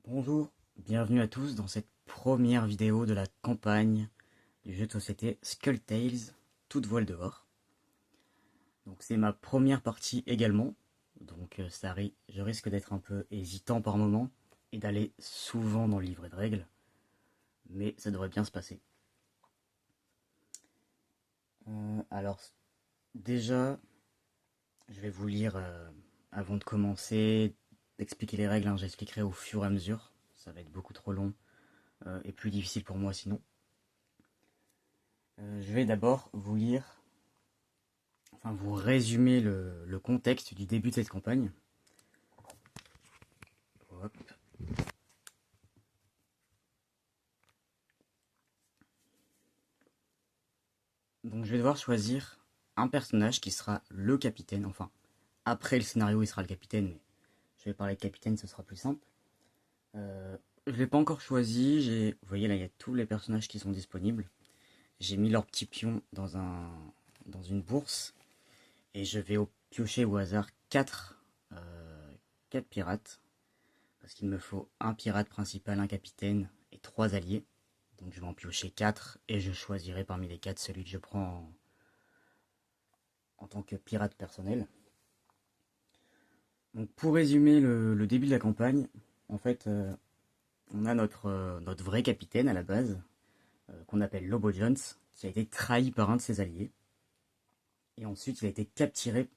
Bonjour, bienvenue à tous dans cette première vidéo de la campagne du jeu de société Skull Tales, toute voile dehors. Donc c'est ma première partie également, donc je risque d'être un peu hésitant par moment et d'aller souvent dans le livret de règles, mais ça devrait bien se passer. Alors déjà, je vais vous lire avant de commencer, d'expliquer les règles, hein, j'expliquerai au fur et à mesure, ça va être beaucoup trop long et plus difficile pour moi sinon. Je vais d'abord vous lire, enfin vous résumer le contexte du début de cette campagne. Hop. Donc je vais devoir choisir un personnage qui sera le capitaine, enfin après le scénario il sera le capitaine, mais je vais parler de capitaine, ce sera plus simple. Je ne l'ai pas encore choisi, vous voyez là il y a tous les personnages qui sont disponibles. J'ai mis leurs petits pions dans une bourse et je vais piocher au hasard 4 pirates. Parce qu'il me faut un pirate principal, un capitaine et 3 alliés. Donc je vais en piocher 4 et je choisirai parmi les 4 celui que je prends en tant que pirate personnel. Donc pour résumer le début de la campagne, en fait on a notre vrai capitaine à la base, qu'on appelle Lobo Jones, qui a été trahi par un de ses alliés. Et ensuite il a été capturé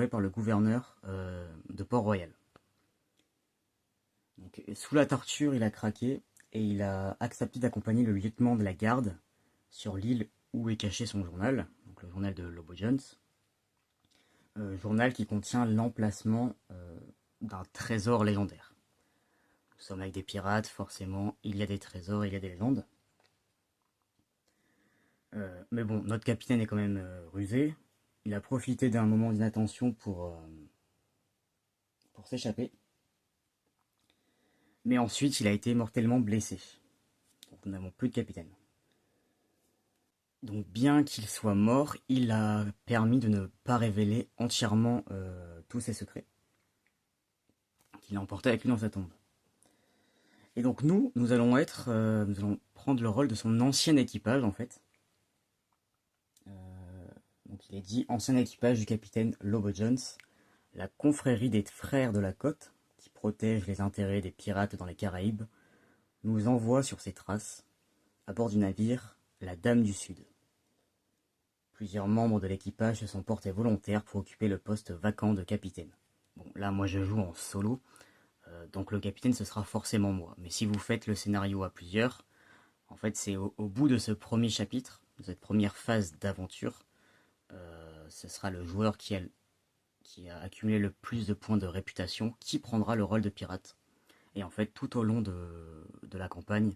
par le gouverneur de Port-Royal. Donc, sous la torture, il a craqué et il a accepté d'accompagner le lieutenant de la garde sur l'île où est caché son journal, donc le journal de Lobo Jones. Journal qui contient l'emplacement d'un trésor légendaire. Nous sommes avec des pirates, forcément, il y a des trésors, il y a des légendes. Mais bon, notre capitaine est quand même rusé. Il a profité d'un moment d'inattention pour s'échapper. Mais ensuite, il a été mortellement blessé. Donc nous n'avons plus de capitaine. Donc bien qu'il soit mort, il a permis de ne pas révéler entièrement tous ses secrets qu'il a emportés avec lui dans sa tombe. Et donc nous allons nous allons prendre le rôle de son ancien équipage en fait. Donc il est dit ancien équipage du capitaine Lobo Jones, la confrérie des frères de la côte, qui protège les intérêts des pirates dans les Caraïbes, nous envoie sur ses traces, à bord du navire, la Dame du Sud. Plusieurs membres de l'équipage se sont portés volontaires pour occuper le poste vacant de capitaine. Bon, là, moi, je joue en solo, donc le capitaine, ce sera forcément moi. Mais si vous faites le scénario à plusieurs, en fait, c'est au bout de ce premier chapitre, de cette première phase d'aventure, ce sera le joueur qui a accumulé le plus de points de réputation qui prendra le rôle de pirate. Et en fait, tout au long de la campagne,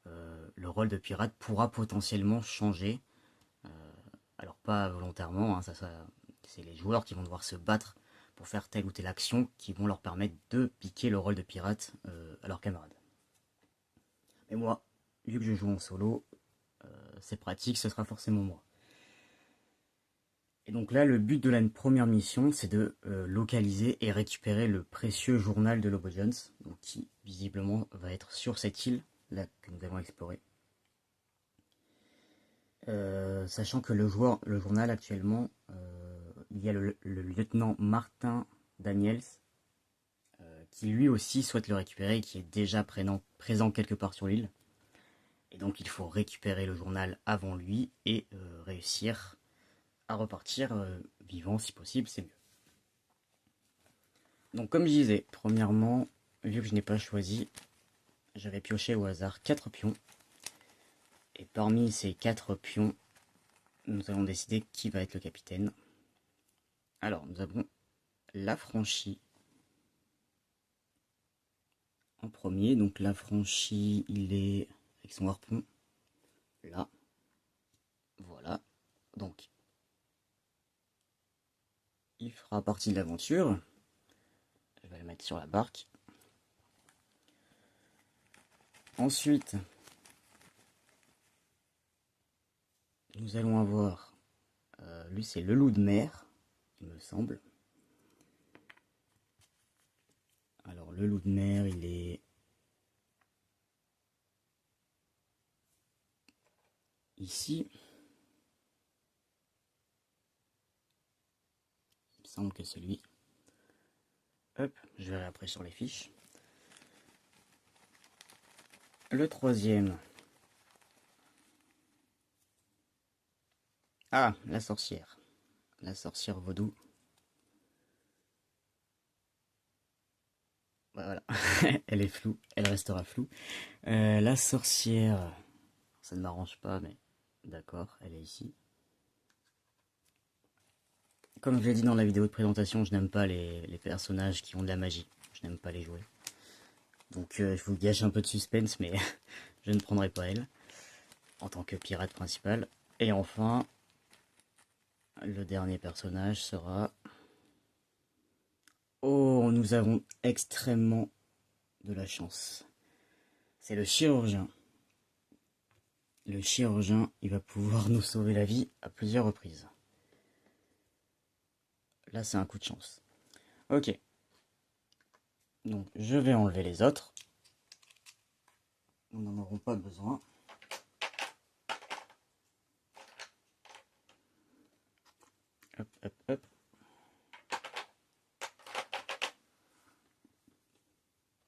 le rôle de pirate pourra potentiellement changer. Alors pas volontairement, hein, c'est les joueurs qui vont devoir se battre pour faire telle ou telle action qui vont leur permettre de piquer le rôle de pirate à leurs camarades. Mais moi, vu que je joue en solo, c'est pratique, ce sera forcément moi. Et donc là, le but de la première mission, c'est de localiser et récupérer le précieux journal de Lobo Jones, donc qui visiblement va être sur cette île là que nous avons explorée. Sachant que le journal actuellement, il y a le lieutenant Martin Daniels, qui lui aussi souhaite le récupérer et qui est déjà présent quelque part sur l'île. Et donc il faut récupérer le journal avant lui et réussir à repartir vivant si possible, c'est mieux. Donc comme je disais, premièrement, vu que je n'ai pas choisi, j'avais pioché au hasard 4 pions. Et parmi ces 4 pions, nous allons décider qui va être le capitaine. Alors nous avons l'affranchi en premier. Donc l'affranchi, il est avec son harpon là. Voilà. Donc il fera partie de l'aventure. Je vais le mettre sur la barque. Ensuite, nous allons avoir, lui c'est le loup de mer, il me semble. Alors le loup de mer, il est ici. Il me semble que celui... Hop, je verrai après sur les fiches. Le troisième. Ah, la sorcière. La sorcière vaudou. Voilà, elle est floue, elle restera floue. La sorcière, ça ne m'arrange pas, mais d'accord, elle est ici. Comme je l'ai dit dans la vidéo de présentation, je n'aime pas les personnages qui ont de la magie. Je n'aime pas les jouer. Donc je vous gâche un peu de suspense, mais je ne prendrai pas elle en tant que pirate principal. Et enfin, le dernier personnage sera... Oh, nous avons extrêmement de la chance. C'est le chirurgien. Le chirurgien, il va pouvoir nous sauver la vie à plusieurs reprises. Là, c'est un coup de chance. Ok. Donc, je vais enlever les autres. Nous n'en aurons pas besoin. Hop, hop, hop.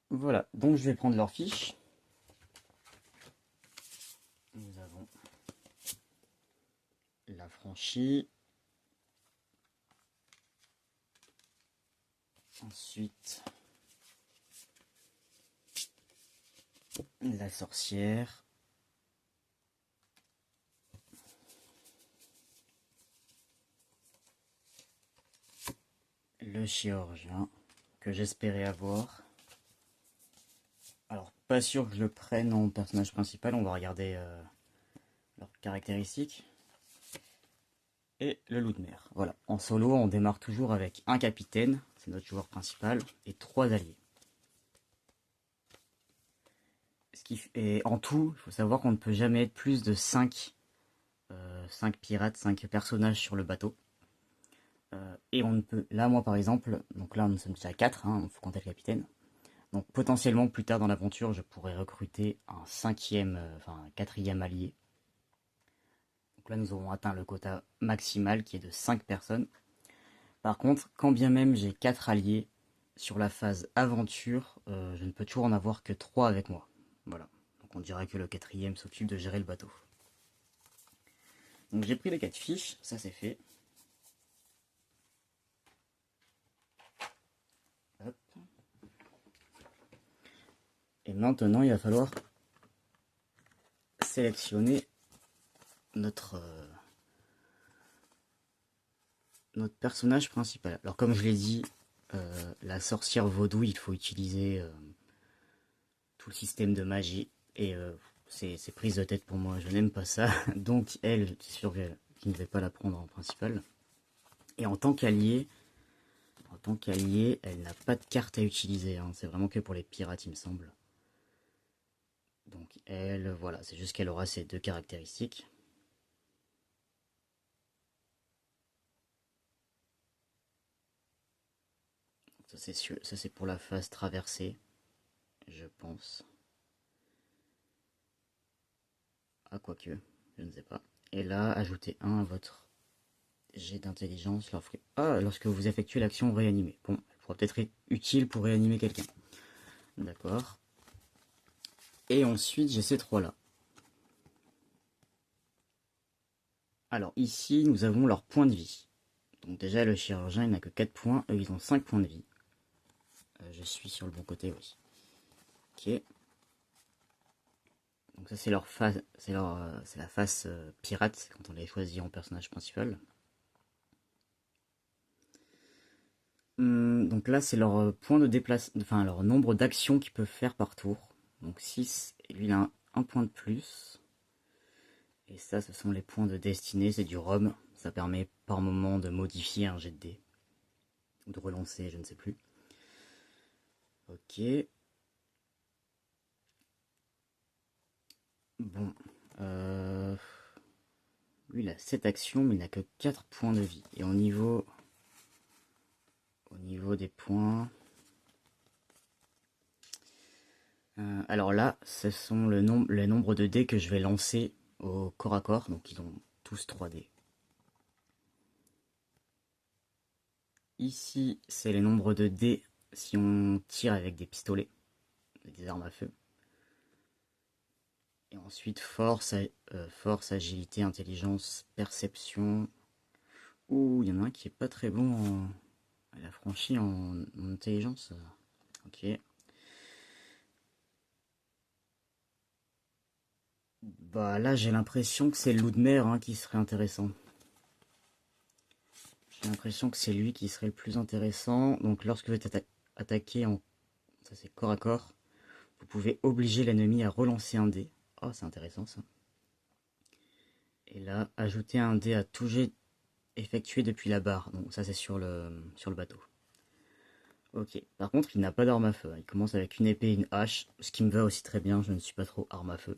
Voilà. Donc, je vais prendre leur fiche. Nous avons l'affranchi. Ensuite, la sorcière. Le chirurgien, que j'espérais avoir. Alors, pas sûr que je le prenne en personnage principal, on va regarder leurs caractéristiques. Et le loup de mer. Voilà, en solo, on démarre toujours avec un capitaine, c'est notre joueur principal, et 3 alliés. Et en tout, il faut savoir qu'on ne peut jamais être plus de 5 pirates, 5 personnages sur le bateau. Et on ne peut, là moi par exemple, donc là nous sommes déjà 4, il faut compter le capitaine. Donc potentiellement plus tard dans l'aventure, je pourrais recruter un quatrième allié. Donc là nous aurons atteint le quota maximal qui est de 5 personnes. Par contre, quand bien même j'ai 4 alliés, sur la phase aventure, je ne peux toujours en avoir que 3 avec moi. Voilà. Donc on dirait que le quatrième s'occupe de gérer le bateau. Donc j'ai pris les 4 fiches, ça c'est fait. Hop. Et maintenant il va falloir sélectionner notre personnage principal. Alors comme je l'ai dit, la sorcière vaudou, il faut utiliser tout le système de magie. Et c'est prise de tête pour moi, je n'aime pas ça. Donc elle, c'est sûr que je ne vais pas la prendre en principal. Et en tant qu'allié, elle n'a pas de carte à utiliser. C'est vraiment que pour les pirates, il me semble. Donc elle, voilà, c'est juste qu'elle aura ces 2 caractéristiques. Ça c'est pour la phase traversée, je pense. Ah, quoique, je ne sais pas. Et là, ajoutez 1 à votre jet d'intelligence lorsque vous effectuez l'action réanimer. Bon, elle pourra peut-être être utile pour réanimer quelqu'un. D'accord. Et ensuite, j'ai ces 3 là. Alors ici, nous avons leur point de vie. Donc déjà, le chirurgien, il n'a que 4 points. Eux, ils ont 5 points de vie. Je suis sur le bon côté, oui. Ok. Donc ça, c'est leur face, c'est la face pirate quand on les choisit en personnage principal. Donc là, c'est leur point de déplacement, enfin leur nombre d'actions qu'ils peuvent faire par tour. Donc 6, et lui il a un point de plus. Et ça, ce sont les points de destinée, c'est du rhum. Ça permet par moment de modifier un jet de dés. Ou de relancer, je ne sais plus. Ok. Bon. Lui, il a 7 actions, mais il n'a que 4 points de vie. Et au niveau des points... alors là, ce sont le nombre de dés que je vais lancer au corps à corps, donc ils ont tous 3D. Ici, c'est les nombres de dés si on tire avec des pistolets, des armes à feu. Et ensuite, force, agilité, intelligence, perception. Ouh, il y en a un qui est pas très bon en... Elle a franchi en intelligence. Ok. Bah là, j'ai l'impression que c'est le loup de mer hein, qui serait intéressant. J'ai l'impression que c'est lui qui serait le plus intéressant. Donc lorsque vous êtes attaqué en... Ça c'est corps à corps. Vous pouvez obliger l'ennemi à relancer un dé. Oh, c'est intéressant ça. Et là, ajouter un dé à tout jet effectué depuis la barre. Donc ça c'est sur le bateau. Ok, par contre il n'a pas d'arme à feu. Il commence avec une épée et une hache. Ce qui me va aussi très bien, je ne suis pas trop arme à feu.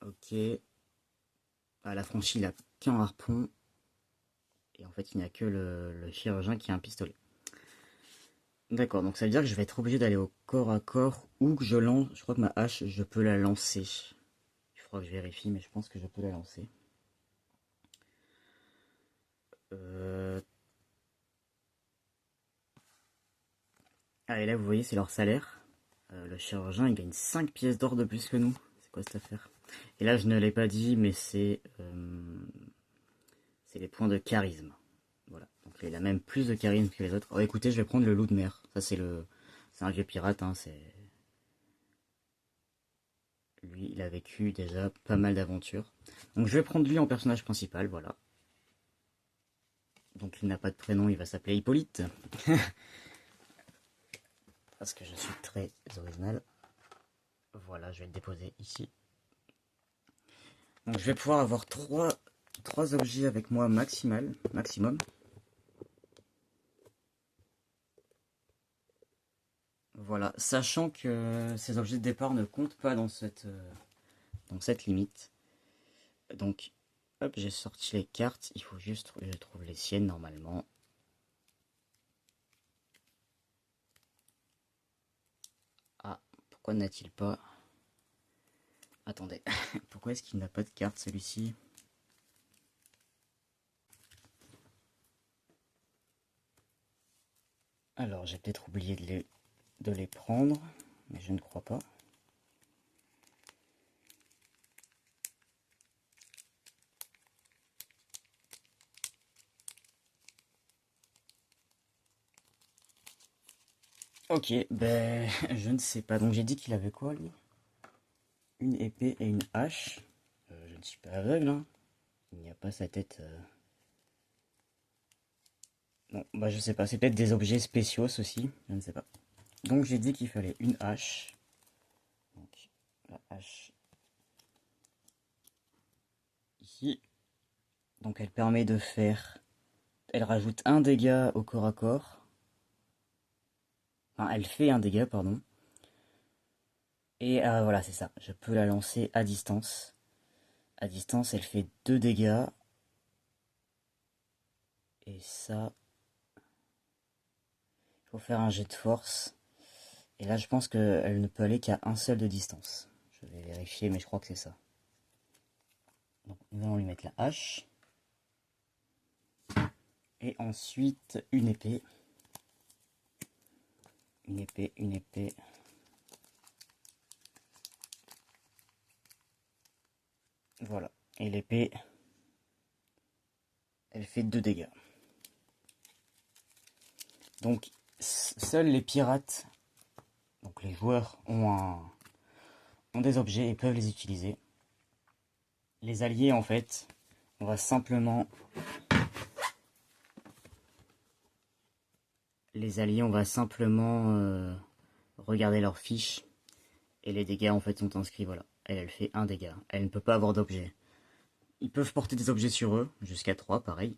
Ok. À la franchise, il a qu'un harpon. Et en fait, il n'y a que le chirurgien qui a un pistolet. D'accord, donc ça veut dire que je vais être obligé d'aller au corps à corps ou que je lance. Je crois que ma hache, je peux la lancer. Il faudra que je vérifie, mais je pense que je peux la lancer. Euh... Ah, et là, vous voyez, c'est leur salaire. Le chirurgien, il gagne 5 pièces d'or de plus que nous. C'est quoi cette affaire? Et là, je ne l'ai pas dit, mais c'est les points de charisme. Voilà. Donc il a même plus de charisme que les autres. Oh, écoutez, je vais prendre le loup de mer. Ça, c'est un vieux pirate. Hein, lui, il a vécu déjà pas mal d'aventures. Donc je vais prendre lui en personnage principal. Voilà. Donc il n'a pas de prénom, il va s'appeler Hippolyte. Parce que je suis très original. Voilà, je vais le déposer ici. Donc je vais pouvoir avoir trois objets avec moi maximum. Voilà, sachant que ces objets de départ ne comptent pas dans cette limite. Donc, hop, j'ai sorti les cartes. Il faut juste que je trouve les siennes normalement. Ah, pourquoi n'a-t-il pas... Attendez, pourquoi est-ce qu'il n'a pas de carte celui-ci? Alors, j'ai peut-être oublié de les prendre, mais je ne crois pas. Ok, ben, je ne sais pas. Donc j'ai dit qu'il avait quoi, lui? Une épée et une hache. Je ne suis pas aveugle, hein. Il n'y a pas sa tête... Non, bah je sais pas. C'est peut-être des objets spéciaux, ceci. Je ne sais pas. Donc j'ai dit qu'il fallait une hache. Donc, la hache... Ici. Donc elle permet de faire... Elle rajoute un dégât au corps à corps. Enfin, elle fait un dégât, pardon. Et voilà, c'est ça. Je peux la lancer à distance. À distance, elle fait 2 dégâts. Et ça... Il faut faire un jet de force. Et là, je pense qu'elle ne peut aller qu'à un seul de distance. Je vais vérifier, mais je crois que c'est ça. Donc, nous allons lui mettre la hache. Et ensuite, une épée. Une épée, une épée. Voilà. Et l'épée, elle fait 2 dégâts. Donc, seuls les pirates, donc les joueurs, ont des objets et peuvent les utiliser. Les alliés, en fait, on va simplement... Les alliés, on va simplement regarder leurs fiches. Et les dégâts, en fait, sont inscrits, voilà. Elle fait un dégât. Elle ne peut pas avoir d'objet. Ils peuvent porter des objets sur eux, jusqu'à 3, pareil.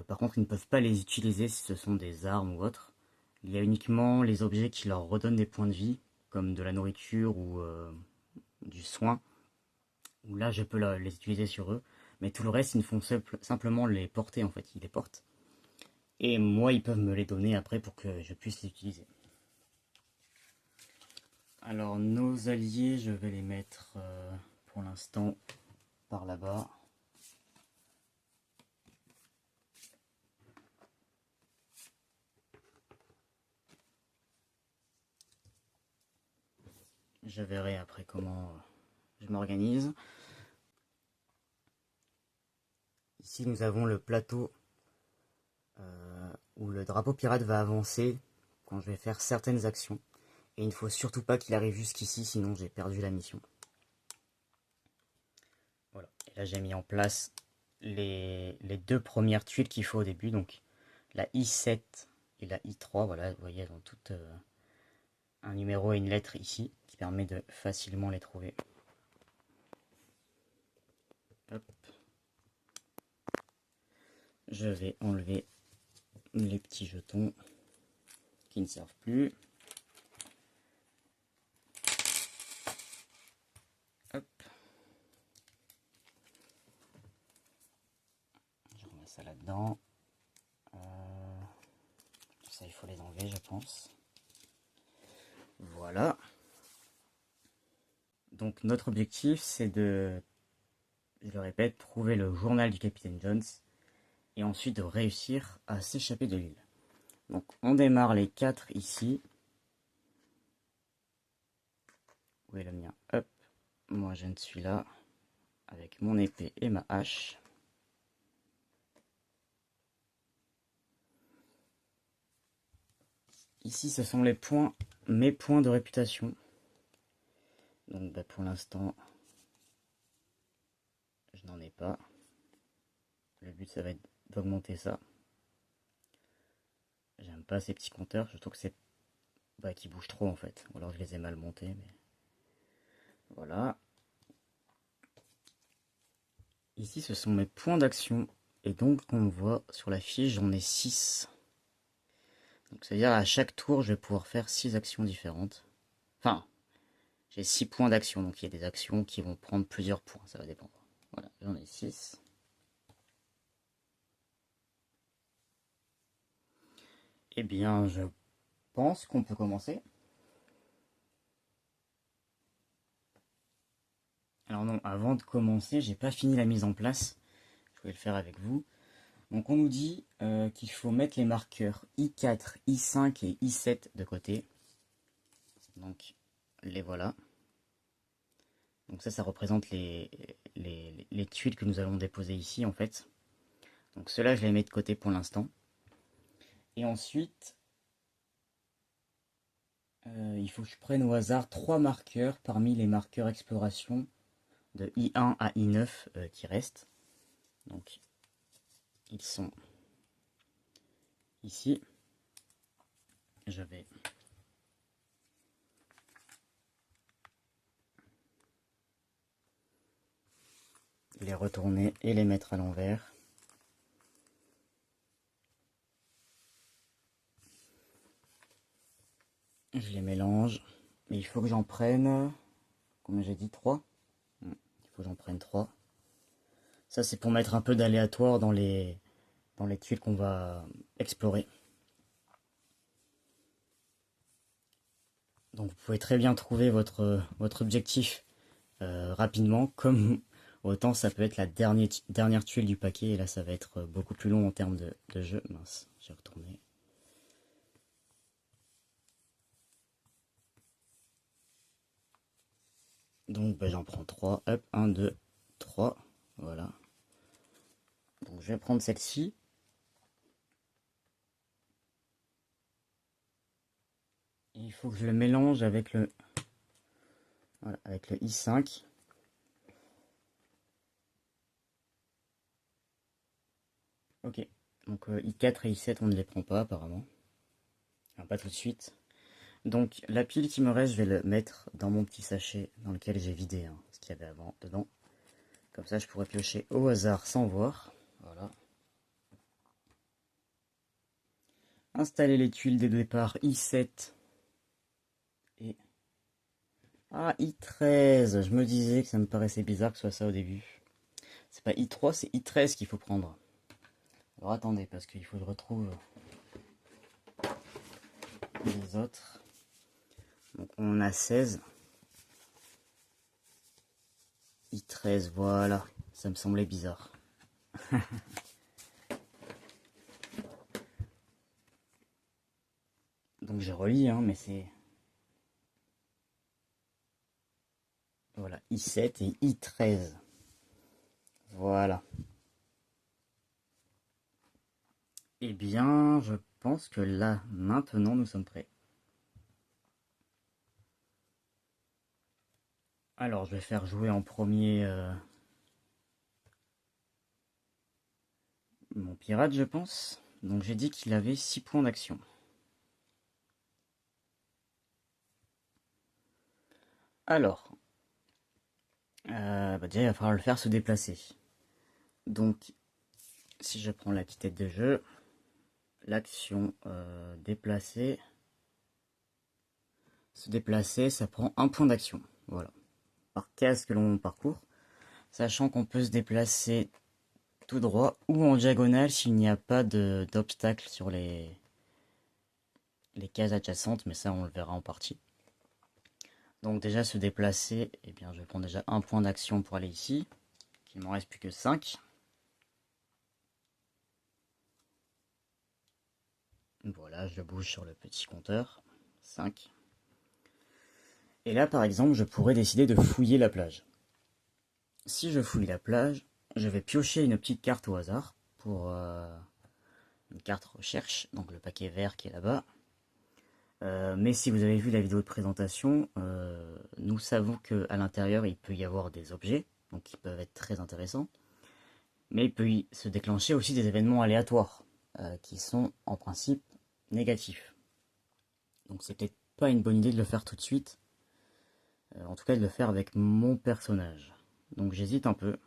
Par contre, ils ne peuvent pas les utiliser si ce sont des armes ou autres. Il y a uniquement les objets qui leur redonnent des points de vie, comme de la nourriture ou du soin, où là je peux les utiliser sur eux. Mais tout le reste, ils ne font simplement les porter en fait, ils les portent. Et moi, ils peuvent me les donner après pour que je puisse les utiliser. Alors nos alliés, je vais les mettre pour l'instant par là-bas. Je verrai après comment je m'organise. Ici nous avons le plateau où le drapeau pirate va avancer quand je vais faire certaines actions. Et il ne faut surtout pas qu'il arrive jusqu'ici, sinon j'ai perdu la mission. Voilà. Et là j'ai mis en place les deux premières tuiles qu'il faut au début. Donc la I7 et la I3. Voilà, vous voyez, elles ont toutes un numéro et une lettre ici qui permet de facilement les trouver. Hop. Je vais enlever les petits jetons qui ne servent plus. Hop. Je remets ça là-dedans. Ça, il faut les enlever, je pense. Voilà. Donc notre objectif, c'est de, je le répète, trouver le journal du capitaine Jones et ensuite de réussir à s'échapper de l'île. Donc on démarre les 4 ici. Où est le mien? Hop. Moi je ne suis là avec mon épée et ma hache. Ici ce sont les points, mes points de réputation. Donc bah, pour l'instant, je n'en ai pas. Le but ça va être d'augmenter ça. J'aime pas ces petits compteurs, je trouve que c'est qui bougent trop en fait. Ou alors je les ai mal montés, mais voilà. Ici ce sont mes points d'action. Et donc on voit sur la fiche, j'en ai 6. Donc c'est-à-dire à chaque tour je vais pouvoir faire 6 actions différentes. Enfin, j'ai 6 points d'action, donc il y a des actions qui vont prendre plusieurs points, ça va dépendre. Voilà, j'en ai 6. Eh bien, je pense qu'on peut commencer. Alors non, avant de commencer, j'ai pas fini la mise en place. Je vais le faire avec vous. Donc on nous dit qu'il faut mettre les marqueurs I4, I5 et I7 de côté. Donc les voilà. Donc ça représente les tuiles que nous allons déposer ici en fait. Donc ceux-là, je les mets de côté pour l'instant. Et ensuite, il faut que je prenne au hasard 3 marqueurs parmi les marqueurs exploration de I1 à I9 qui restent. Donc ils sont ici. Je vais les retourner et les mettre à l'envers. Je les mélange. Mais il faut que j'en prenne, comme j'ai dit, 3. Il faut que j'en prenne 3. Ça c'est pour mettre un peu d'aléatoire dans les tuiles qu'on va explorer. Donc vous pouvez très bien trouver votre objectif rapidement, comme autant ça peut être la dernière tuile du paquet, et là ça va être beaucoup plus long en termes de jeu. Mince, j'ai retourné. Donc j'en prends 3, hop, 1, 2, 3, voilà. Donc je vais prendre celle-ci. Il faut que je le mélange avec le I5. Ok, donc I4 et I7 on ne les prend pas apparemment. Enfin, pas tout de suite. Donc la pile qui me reste, je vais le mettre dans mon petit sachet dans lequel j'ai vidé ce qu'il y avait avant dedans. Comme ça je pourrais piocher au hasard sans voir. Voilà. Installer les tuiles de départ I7 et I13. Je me disais que ça me paraissait bizarre que ce soit ça au début. C'est pas I3, c'est I13 qu'il faut prendre. Alors attendez, parce qu'il faut que je retrouve les autres. Donc on a 16. I13, voilà. Ça me semblait bizarre. Donc je relis, hein, mais c'est... Voilà, I7 et I13. Voilà. Eh bien, je pense que là, maintenant, nous sommes prêts. Alors, je vais faire jouer en premier mon pirate, je pense. Donc j'ai dit qu'il avait 6 points d'action. Alors, déjà, il va falloir le faire se déplacer. Donc, si je prends la petite tête de jeu, l'action déplacer, se déplacer, ça prend 1 point d'action. Voilà. Par case que l'on parcourt. Sachant qu'on peut se déplacer tout droit ou en diagonale s'il n'y a pas d'obstacle sur les cases adjacentes, mais ça on le verra en partie. Donc déjà se déplacer, eh bien je prends déjà 1 point d'action pour aller ici. Il ne m'en reste plus que 5. Voilà, je bouge sur le petit compteur. 5. Et là par exemple, je pourrais décider de fouiller la plage. Si je fouille la plage, je vais piocher une petite carte au hasard pour une carte recherche, donc le paquet vert qui est là-bas. Mais si vous avez vu la vidéo de présentation, nous savons qu'à l'intérieur il peut y avoir des objets, donc qui peuvent être très intéressants, mais il peut y se déclencher aussi des événements aléatoires, qui sont en principe négatifs. Donc c'est peut-être pas une bonne idée de le faire tout de suite, en tout cas de le faire avec mon personnage. Donc j'hésite un peu,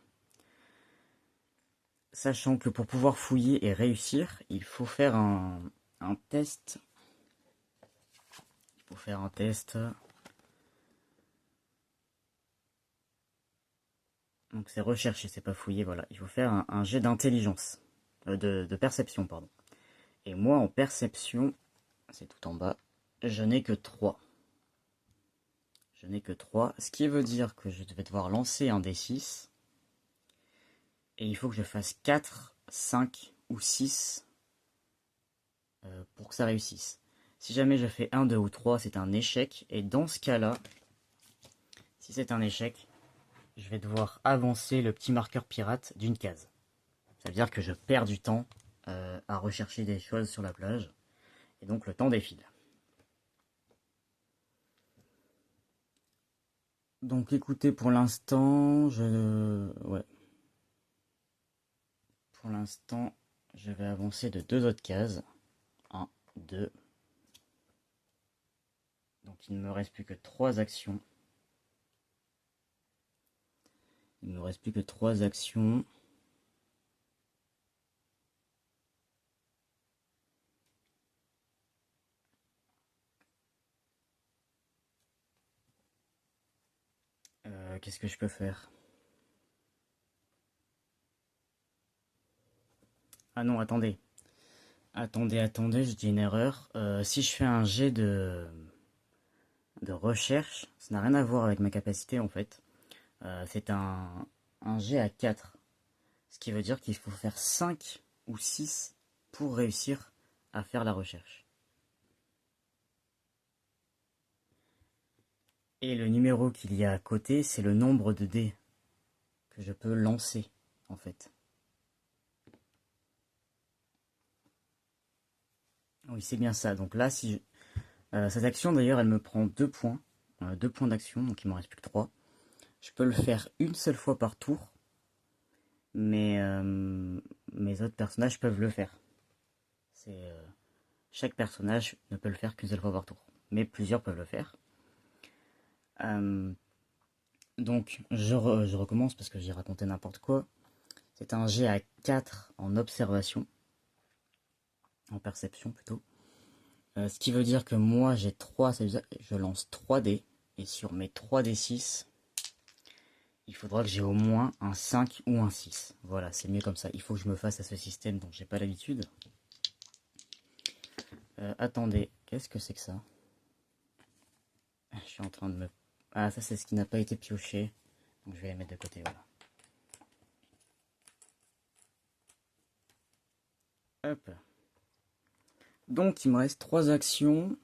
sachant que pour pouvoir fouiller et réussir, il faut faire un test. Il faut faire un test. Donc c'est rechercher, c'est pas fouiller, voilà. Il faut faire un jet d'intelligence, de perception, pardon. Et moi, en perception, c'est tout en bas, je n'ai que 3. Je n'ai que 3, ce qui veut dire que je vais devoir lancer un D6. Et il faut que je fasse 4, 5 ou 6 pour que ça réussisse. Si jamais je fais 1, 2 ou 3, c'est un échec. Et dans ce cas-là, si c'est un échec, je vais devoir avancer le petit marqueur pirate d'une case. Ça veut dire que je perds du temps à rechercher des choses sur la plage. Et donc le temps défile. Donc écoutez, pour l'instant, ouais. Pour l'instant, je vais avancer de 2 autres cases. 1, 2. Donc il ne me reste plus que 3 actions. Il ne me reste plus que 3 actions. Qu'est-ce que je peux faire? Ah non, attendez. Attendez, je dis une erreur. Si je fais un jet de recherche, ça n'a rien à voir avec ma capacité en fait. C'est un jet à 4. Ce qui veut dire qu'il faut faire 5 ou 6 pour réussir à faire la recherche. Et le numéro qu'il y a à côté, c'est le nombre de dés que je peux lancer, en fait. Oui, c'est bien ça. Donc là, si cette action, d'ailleurs, elle me prend 2 points. 2 points d'action, donc il m'en reste plus que 3. Je peux le faire une seule fois par tour. Mais mes autres personnages peuvent le faire. Chaque personnage ne peut le faire qu'une seule fois par tour. Mais plusieurs peuvent le faire. Donc, je recommence parce que j'ai raconté n'importe quoi. C'est un jet à 4 en observation. En perception plutôt. Ce qui veut dire que moi j'ai 3, ça veut dire que je lance 3 dés. Et sur mes 3 d 6, il faudra que j'ai au moins un 5 ou un 6. Voilà, c'est mieux comme ça. Il faut que je me fasse à ce système dont j'ai pas l'habitude. Attendez, qu'est-ce que c'est que ça? Je suis en train de me... Ah, ça c'est ce qui n'a pas été pioché. Donc je vais les mettre de côté, voilà. Hop. Donc il me reste 3 actions.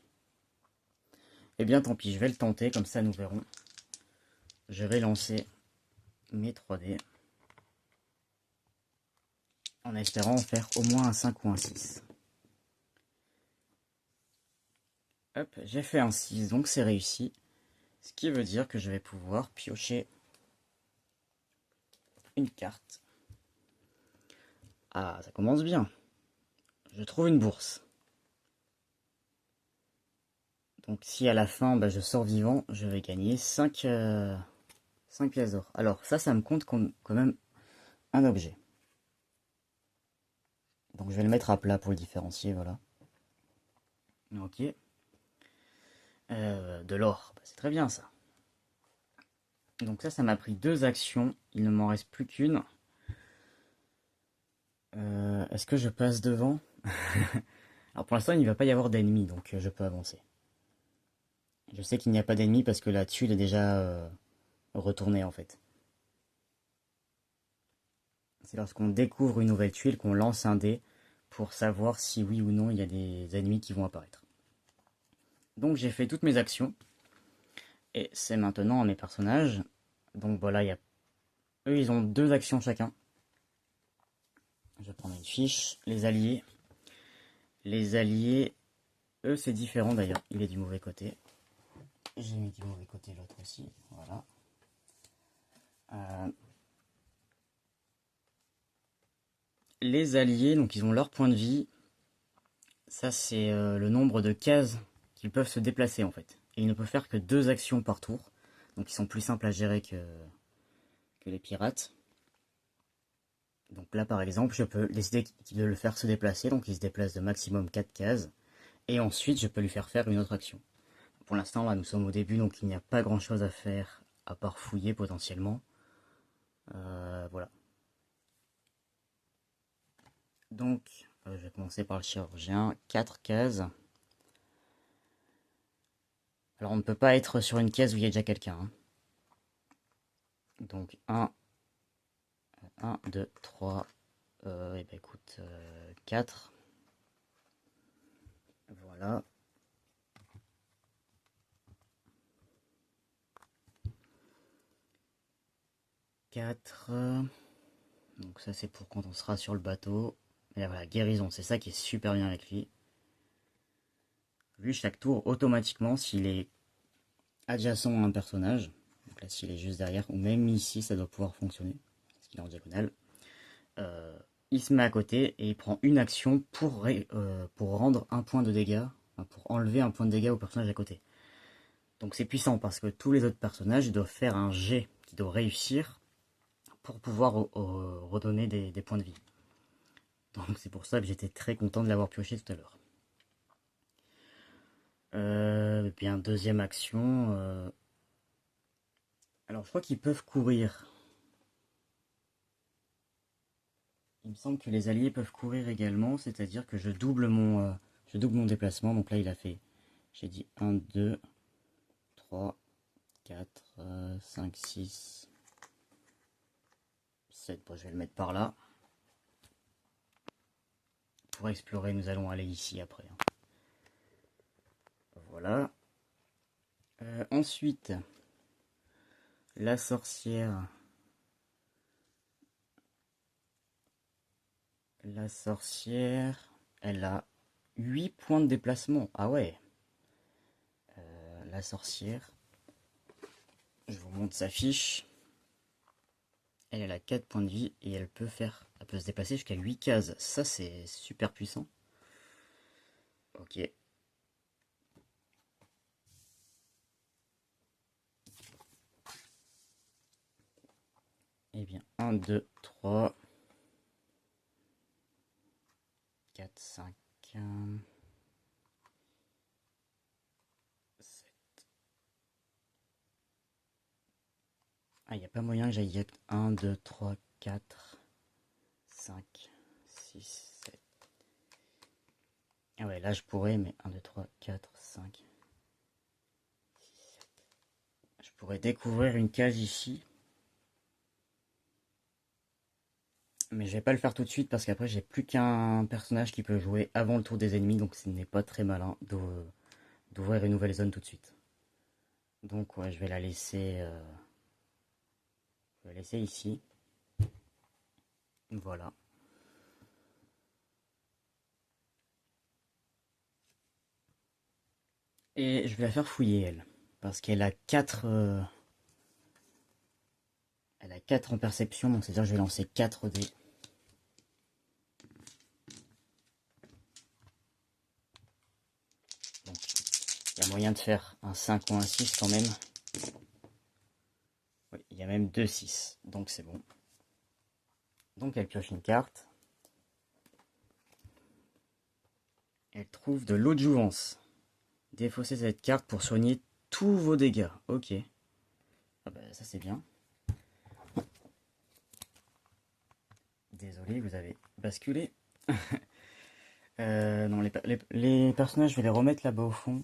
Eh bien tant pis, je vais le tenter, comme ça nous verrons. Je vais lancer mes 3 dés. En espérant faire au moins un 5 ou un 6. Hop, j'ai fait un 6, donc c'est réussi. Ce qui veut dire que je vais pouvoir piocher une carte. Ah, ça commence bien. Je trouve une bourse. Donc si à la fin je sors vivant, je vais gagner 5 pièces d'or. Alors ça me compte quand même un objet. Donc je vais le mettre à plat pour le différencier, voilà. Ok. De l'or, c'est très bien ça. Donc ça m'a pris 2 actions, il ne m'en reste plus qu'une. Est-ce que je passe devant? Alors pour l'instant il ne va pas y avoir d'ennemis, donc je peux avancer. Je sais qu'il n'y a pas d'ennemis parce que la tuile est déjà retournée en fait. C'est lorsqu'on découvre une nouvelle tuile qu'on lance un dé pour savoir si oui ou non il y a des ennemis qui vont apparaître. Donc j'ai fait toutes mes actions. Et c'est maintenant à mes personnages. Donc voilà, eux ils ont 2 actions chacun. Je vais prendre une fiche. Les alliés. Les alliés, eux c'est différent d'ailleurs. Il est du mauvais côté. J'ai mis du mauvais côté l'autre aussi. Voilà. Les alliés, donc ils ont leur point de vie. Ça c'est le nombre de cases qu'ils peuvent se déplacer en fait. Et ils ne peuvent faire que 2 actions par tour. Donc ils sont plus simples à gérer que les pirates. Donc là par exemple, je peux décider de le faire se déplacer. Donc il se déplace de maximum 4 cases. Et ensuite je peux lui faire une autre action. Pour l'instant là nous sommes au début, donc il n'y a pas grand chose à faire à part fouiller potentiellement. Voilà. Donc je vais commencer par le chirurgien. 4 cases. Alors on ne peut pas être sur une case où il y a déjà quelqu'un, hein. Donc 1, 2, 3, et ben écoute, 4. Voilà. 4. Donc ça c'est pour quand on sera sur le bateau. Et là, voilà, guérison, c'est ça qui est super bien avec lui. Lui, chaque tour, automatiquement, s'il est adjacent à un personnage, donc là s'il est juste derrière, ou même ici ça doit pouvoir fonctionner, parce qu'il est en diagonale, il se met à côté et il prend une action pour rendre un point de dégâts, enfin, pour enlever un point de dégâts au personnage à côté. Donc c'est puissant parce que tous les autres personnages doivent faire un jet qui doit réussir pour pouvoir redonner des points de vie. Donc c'est pour ça que j'étais très content de l'avoir pioché tout à l'heure. Et puis un deuxième action. Alors je crois qu'ils peuvent courir. Il me semble que les alliés peuvent courir également, c'est-à-dire que je double mon déplacement. Donc là il a fait, j'ai dit 1, 2, 3, 4, 5, 6, 7. Bon, je vais le mettre par là. Pour explorer, nous allons aller ici après. Voilà. Ensuite, la sorcière. La sorcière, elle a 8 points de déplacement. Ah ouais. La sorcière. Je vous montre sa fiche. Elle a 4 points de vie et elle peut se déplacer jusqu'à 8 cases. Ça c'est super puissant. Ok. Eh bien, 1, 2, 3, 4, 5, 7. Ah, il n'y a pas moyen que j'aille 1, 2, 3, 4, 5, 6, 7. Ah ouais, là je pourrais, mais 1, 2, 3, 4, 5, pourrais découvrir une case ici. Mais je vais pas le faire tout de suite parce qu'après j'ai plus qu'un personnage qui peut jouer avant le tour des ennemis, donc ce n'est pas très malin d'ouvrir une nouvelle zone tout de suite. Donc ouais, je vais la laisser ici. Voilà. Et je vais la faire fouiller elle, parce qu'elle a 4 elle a 4 en perception, donc c'est-à-dire que je vais lancer 4 dés. Donc il y a moyen de faire un 5 ou un 6 quand même. Oui, il y a même 2 6, donc c'est bon. Donc elle pioche une carte. Elle trouve de l'eau de jouvence. Défaussez cette carte pour soigner tous vos dégâts. Ok. Ah bah ça c'est bien. Désolé, vous avez basculé. Non, les personnages, je vais les remettre là-bas au fond.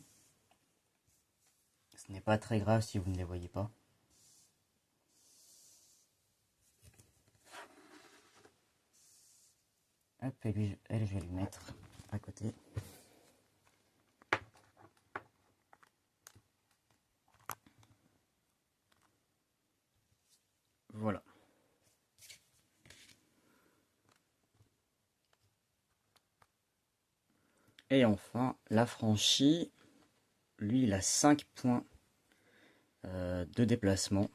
Ce n'est pas très grave si vous ne les voyez pas. Hop, et lui, elle, je vais lui mettre à côté. Voilà. Et enfin, l'affranchi, lui, il a 5 points de déplacement.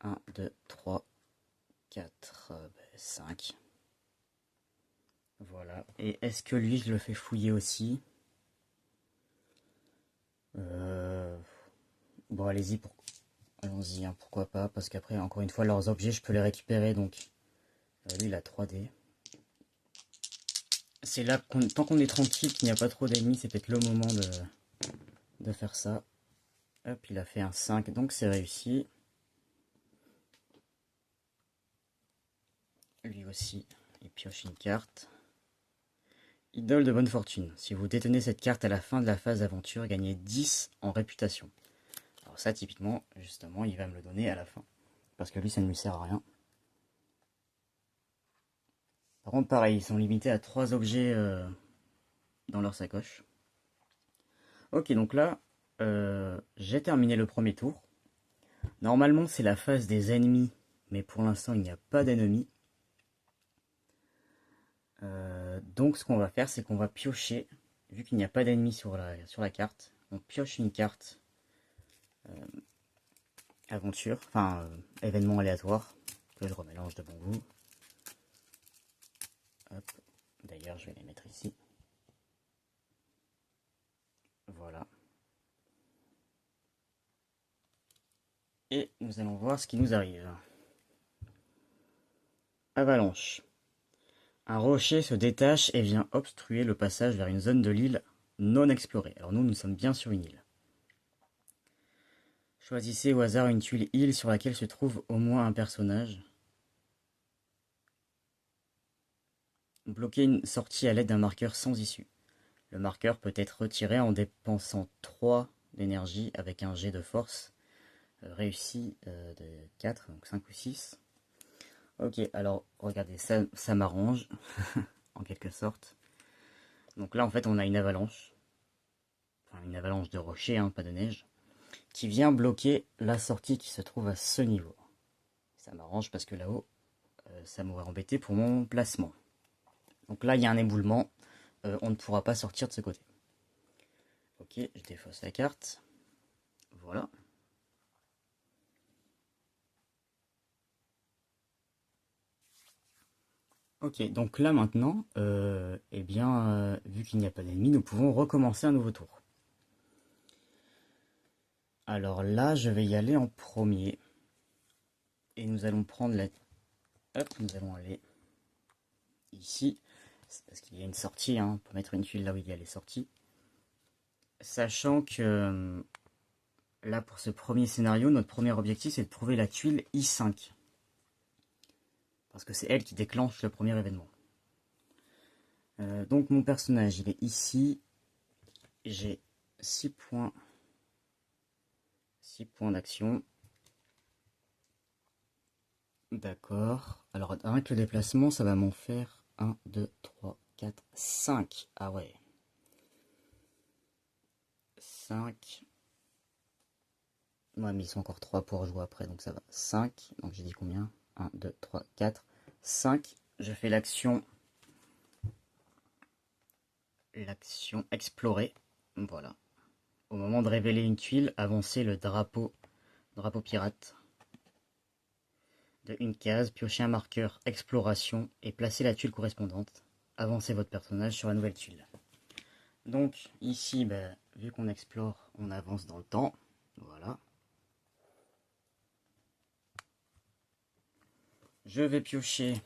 1, 2, 3, 4, 5. Voilà. Et est-ce que lui, je le fais fouiller aussi? Bon, allez-y, allons-y, hein, pourquoi pas, parce qu'après, encore une fois, leurs objets, je peux les récupérer, donc lui, il a 3D. C'est là, tant qu'on est tranquille, qu'il n'y a pas trop d'ennemis, c'est peut-être le moment de faire ça. Hop, il a fait un 5, donc c'est réussi. Lui aussi, il pioche une carte. Idole de bonne fortune. Si vous détenez cette carte à la fin de la phase d'aventure, gagnez 10 en réputation. Alors ça, typiquement, justement, il va me le donner à la fin. Parce que lui, ça ne lui sert à rien. Par contre, pareil, ils sont limités à 3 objets dans leur sacoche. Ok, donc là, j'ai terminé le premier tour. Normalement, c'est la phase des ennemis, mais pour l'instant, il n'y a pas d'ennemis. Donc, ce qu'on va faire, c'est qu'on va piocher, vu qu'il n'y a pas d'ennemis sur la carte, on pioche une carte aventure, enfin événement aléatoire, que je remélange de bon goût. Hop. D'ailleurs, je vais les mettre ici. Voilà. Et nous allons voir ce qui nous arrive. Avalanche. Un rocher se détache et vient obstruer le passage vers une zone de l'île non explorée. Alors nous sommes bien sur une île. Choisissez au hasard une tuile île sur laquelle se trouve au moins un personnage. Bloquez une sortie à l'aide d'un marqueur sans issue. Le marqueur peut être retiré en dépensant 3 d'énergie avec un jet de force réussi de 4, donc 5 ou 6. Ok, alors regardez, ça m'arrange, en quelque sorte. Donc là, en fait, on a une avalanche. Enfin, une avalanche de rochers, hein, pas de neige. Qui vient bloquer la sortie qui se trouve à ce niveau. Ça m'arrange parce que là-haut, ça m'aurait embêté pour mon placement. Donc là, il y a un éboulement. On ne pourra pas sortir de ce côté. Ok, je défausse la carte. Voilà. Ok, donc là maintenant, eh bien, vu qu'il n'y a pas d'ennemis, nous pouvons recommencer un nouveau tour. Alors là, je vais y aller en premier. Et nous allons prendre la... Hop, nous allons aller ici. C'est parce qu'il y a une sortie, hein. On peut mettre une tuile là où il y a les sorties. Sachant que là, pour ce premier scénario, notre premier objectif, c'est de trouver la tuile I5. Parce que c'est elle qui déclenche le premier événement. Donc mon personnage, il est ici. J'ai 6 points 6 points d'action. D'accord. Alors, avec le déplacement, ça va m'en faire 1, 2, 3, 4, 5. Ah ouais. 5. Ouais, mais ils sont encore 3 pour jouer après, donc ça va. 5. Donc j'ai dit combien? 1, 2, 3, 4, 5. Je fais l'action explorer. Voilà. Au moment de révéler une tuile, avancez le drapeau pirate de une case, piochez un marqueur exploration et placez la tuile correspondante. Avancez votre personnage sur la nouvelle tuile. Donc ici, vu qu'on explore, on avance dans le temps. Voilà. Je vais piocher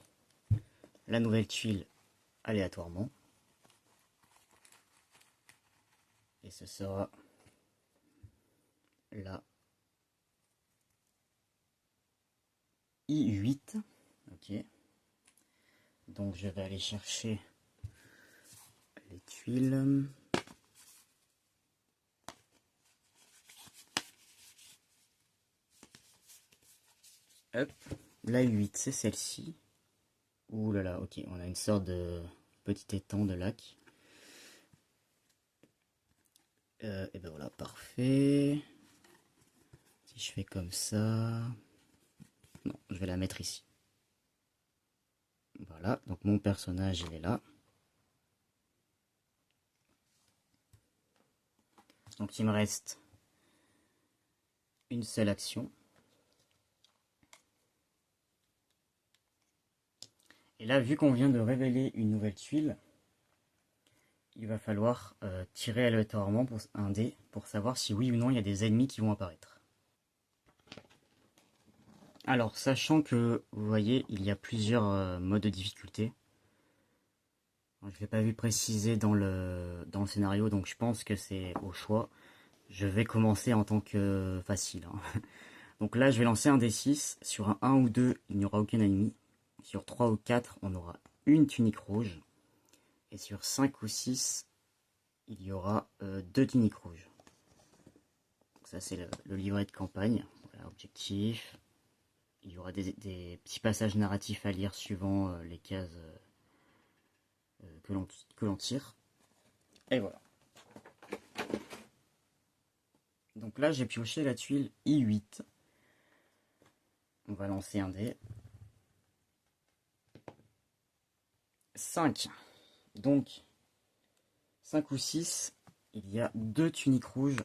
la nouvelle tuile aléatoirement. Et ce sera la I8. Ok. Donc je vais aller chercher les tuiles. Hop. La I8, c'est celle-ci. Ouh là là, ok. On a une sorte de petit étang de lac. Et ben voilà, parfait. Si je fais comme ça... Non, je vais la mettre ici. Voilà, donc mon personnage, il est là. Donc il me reste une seule action. Et là, vu qu'on vient de révéler une nouvelle tuile, il va falloir tirer aléatoirement pour un dé pour savoir si oui ou non il y a des ennemis qui vont apparaître. Alors, sachant que, vous voyez, il y a plusieurs modes de difficulté. Je ne l'ai pas vu préciser dans le scénario, donc je pense que c'est au choix. Je vais commencer en tant que facile. Donc là, je vais lancer un D6. Sur un 1 ou 2, il n'y aura aucun ennemi. Sur 3 ou 4, on aura une tunique rouge. Et sur 5 ou 6, il y aura 2 tuniques rouges. Donc ça, c'est le livret de campagne. Voilà, objectif. Il y aura des petits passages narratifs à lire suivant les cases que l'on tire. Et voilà. Donc là, j'ai pioché la tuile I8. On va lancer un dé. 5. Donc, 5 ou 6, il y a 2 tuniques rouges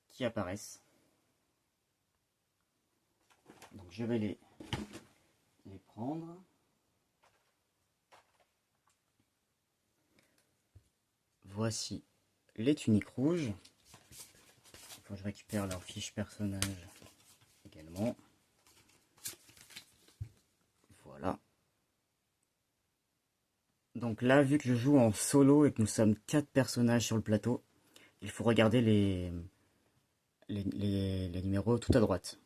qui apparaissent. Donc je vais les prendre. Voici les tuniques rouges. Il faut que je récupère leur fiche personnage également. Voilà. Donc là, vu que je joue en solo et que nous sommes 4 personnages sur le plateau, il faut regarder les numéros tout à droite.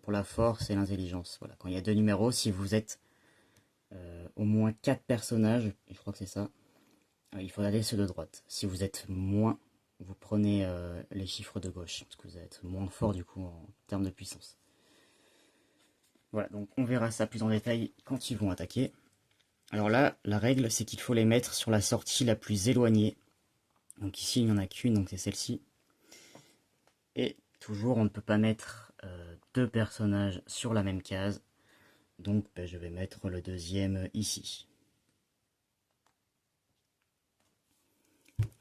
Pour la force et l'intelligence. Voilà. Quand il y a 2 numéros, si vous êtes au moins 4 personnages, je crois que c'est ça, il faut regarder ceux de droite. Si vous êtes moins, vous prenez les chiffres de gauche, parce que vous êtes moins fort du coup en termes de puissance. Voilà, donc on verra ça plus en détail quand ils vont attaquer. Alors là, la règle, c'est qu'il faut les mettre sur la sortie la plus éloignée. Donc ici, il n'y en a qu'une, donc c'est celle-ci. Et toujours, on ne peut pas mettre 2 personnages sur la même case. Donc je vais mettre le deuxième ici.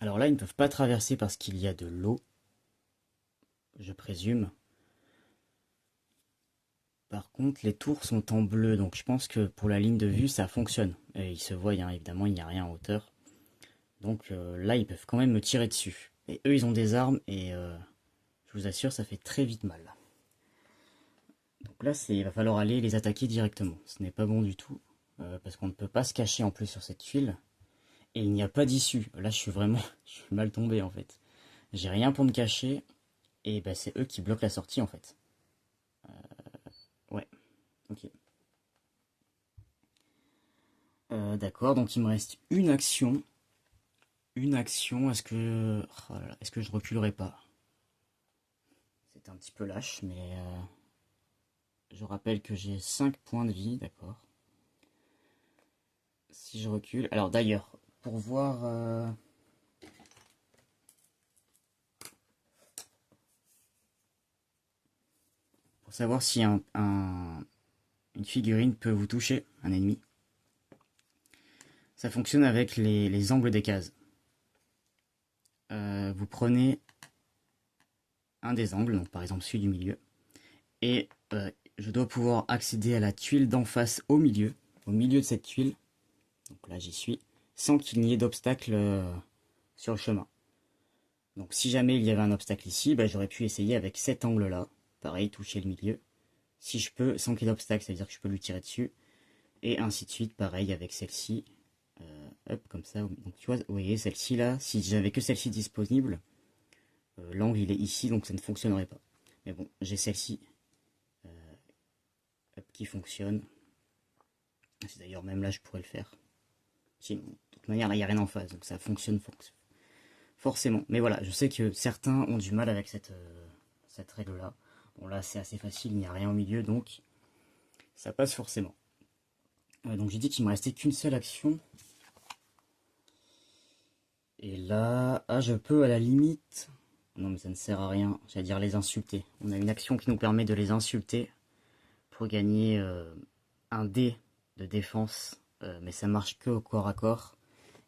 Alors là, ils ne peuvent pas traverser parce qu'il y a de l'eau, je présume. Par contre, les tours sont en bleu, donc je pense que pour la ligne de vue, ça fonctionne. Et ils se voient, hein, évidemment, il n'y a rien en hauteur. Donc là, ils peuvent quand même me tirer dessus. Et eux, ils ont des armes, et je vous assure, ça fait très vite mal. Donc là, il va falloir aller les attaquer directement. Ce n'est pas bon du tout, parce qu'on ne peut pas se cacher en plus sur cette tuile. Et il n'y a pas d'issue. Là, je suis vraiment je suis mal tombé, en fait. J'ai rien pour me cacher, et c'est eux qui bloquent la sortie, en fait. Ouais, ok. D'accord, donc il me reste une action. Une action, est-ce que... Oh là là, est-ce que je reculerai pas? un petit peu lâche, mais je rappelle que j'ai 5 points de vie, d'accord. Si je recule... Alors d'ailleurs, pour voir... pour savoir si une figurine peut vous toucher, un ennemi, ça fonctionne avec les angles des cases. Vous prenez un des angles, donc par exemple celui du milieu, et je dois pouvoir accéder à la tuile d'en face au milieu de cette tuile, donc là j'y suis, sans qu'il n'y ait d'obstacle sur le chemin. Donc si jamais il y avait un obstacle ici, bah, j'aurais pu essayer avec cet angle-là, pareil, toucher le milieu, si je peux, sans qu'il y ait d'obstacle, c'est-à-dire que je peux lui tirer dessus, et ainsi de suite, pareil avec celle-ci, hop, comme ça, donc tu vois, vous voyez, celle-ci là, si j'avais que celle-ci disponible, l'angle il est ici, donc ça ne fonctionnerait pas. Mais bon, j'ai celle-ci qui fonctionne. C'est d'ailleurs même là je pourrais le faire. Sinon, de toute manière là il n'y a rien en face, donc ça fonctionne forcément. Mais voilà, je sais que certains ont du mal avec cette règle là. Bon là c'est assez facile, il n'y a rien au milieu, donc ça passe forcément. Donc j'ai dit qu'il me restait qu'une seule action. Et là, ah je peux à la limite... Non mais ça ne sert à rien, j'allais dire les insulter. On a une action qui nous permet de les insulter pour gagner un dé de défense, mais ça marche que au corps à corps.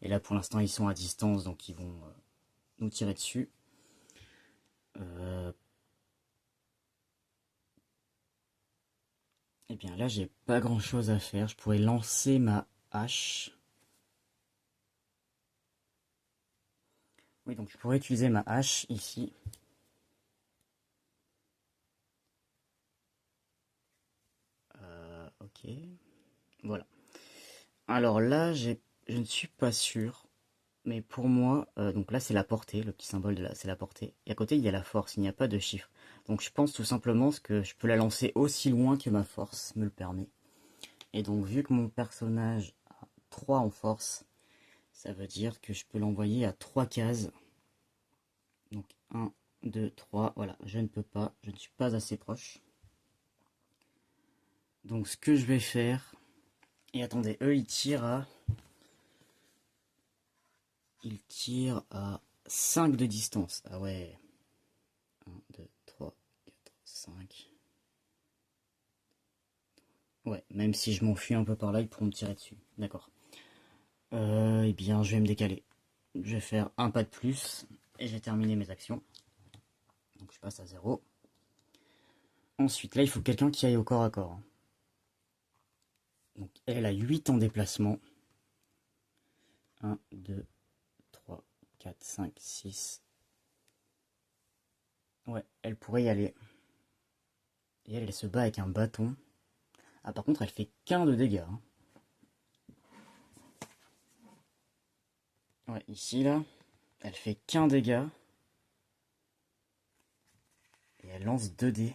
Et là pour l'instant ils sont à distance, donc ils vont nous tirer dessus. Et bien là j'ai pas grand chose à faire, je pourrais lancer ma hache. Oui, donc je pourrais utiliser ma hache ici. Ok, voilà. Alors là je ne suis pas sûr. Mais pour moi, donc là c'est la portée, le petit symbole de là, c'est la portée. Et à côté il y a la force, il n'y a pas de chiffre. Donc je pense tout simplement que je peux la lancer aussi loin que ma force me le permet. Et donc vu que mon personnage a 3 en force, ça veut dire que je peux l'envoyer à 3 cases. Donc 1, 2, 3, voilà, je ne peux pas, je ne suis pas assez proche. Donc ce que je vais faire... Et attendez, eux ils tirent à... Ils tirent à 5 de distance. Ah ouais. 1, 2, 3, 4, 5. Ouais, même si je m'enfuis un peu par là, ils pourront me tirer dessus. D'accord. Eh bien, je vais me décaler. Je vais faire un pas de plus et je vais terminer mes actions. Donc je passe à 0. Ensuite, là, il faut quelqu'un qui aille au corps à corps. Donc elle a 8 en déplacement. 1, 2, 3, 4, 5, 6. Ouais, elle pourrait y aller. Et elle se bat avec un bâton. Ah, par contre, elle fait qu'un de dégâts. Ouais, ici, là, elle fait qu'un dégât. Et elle lance 2 dés.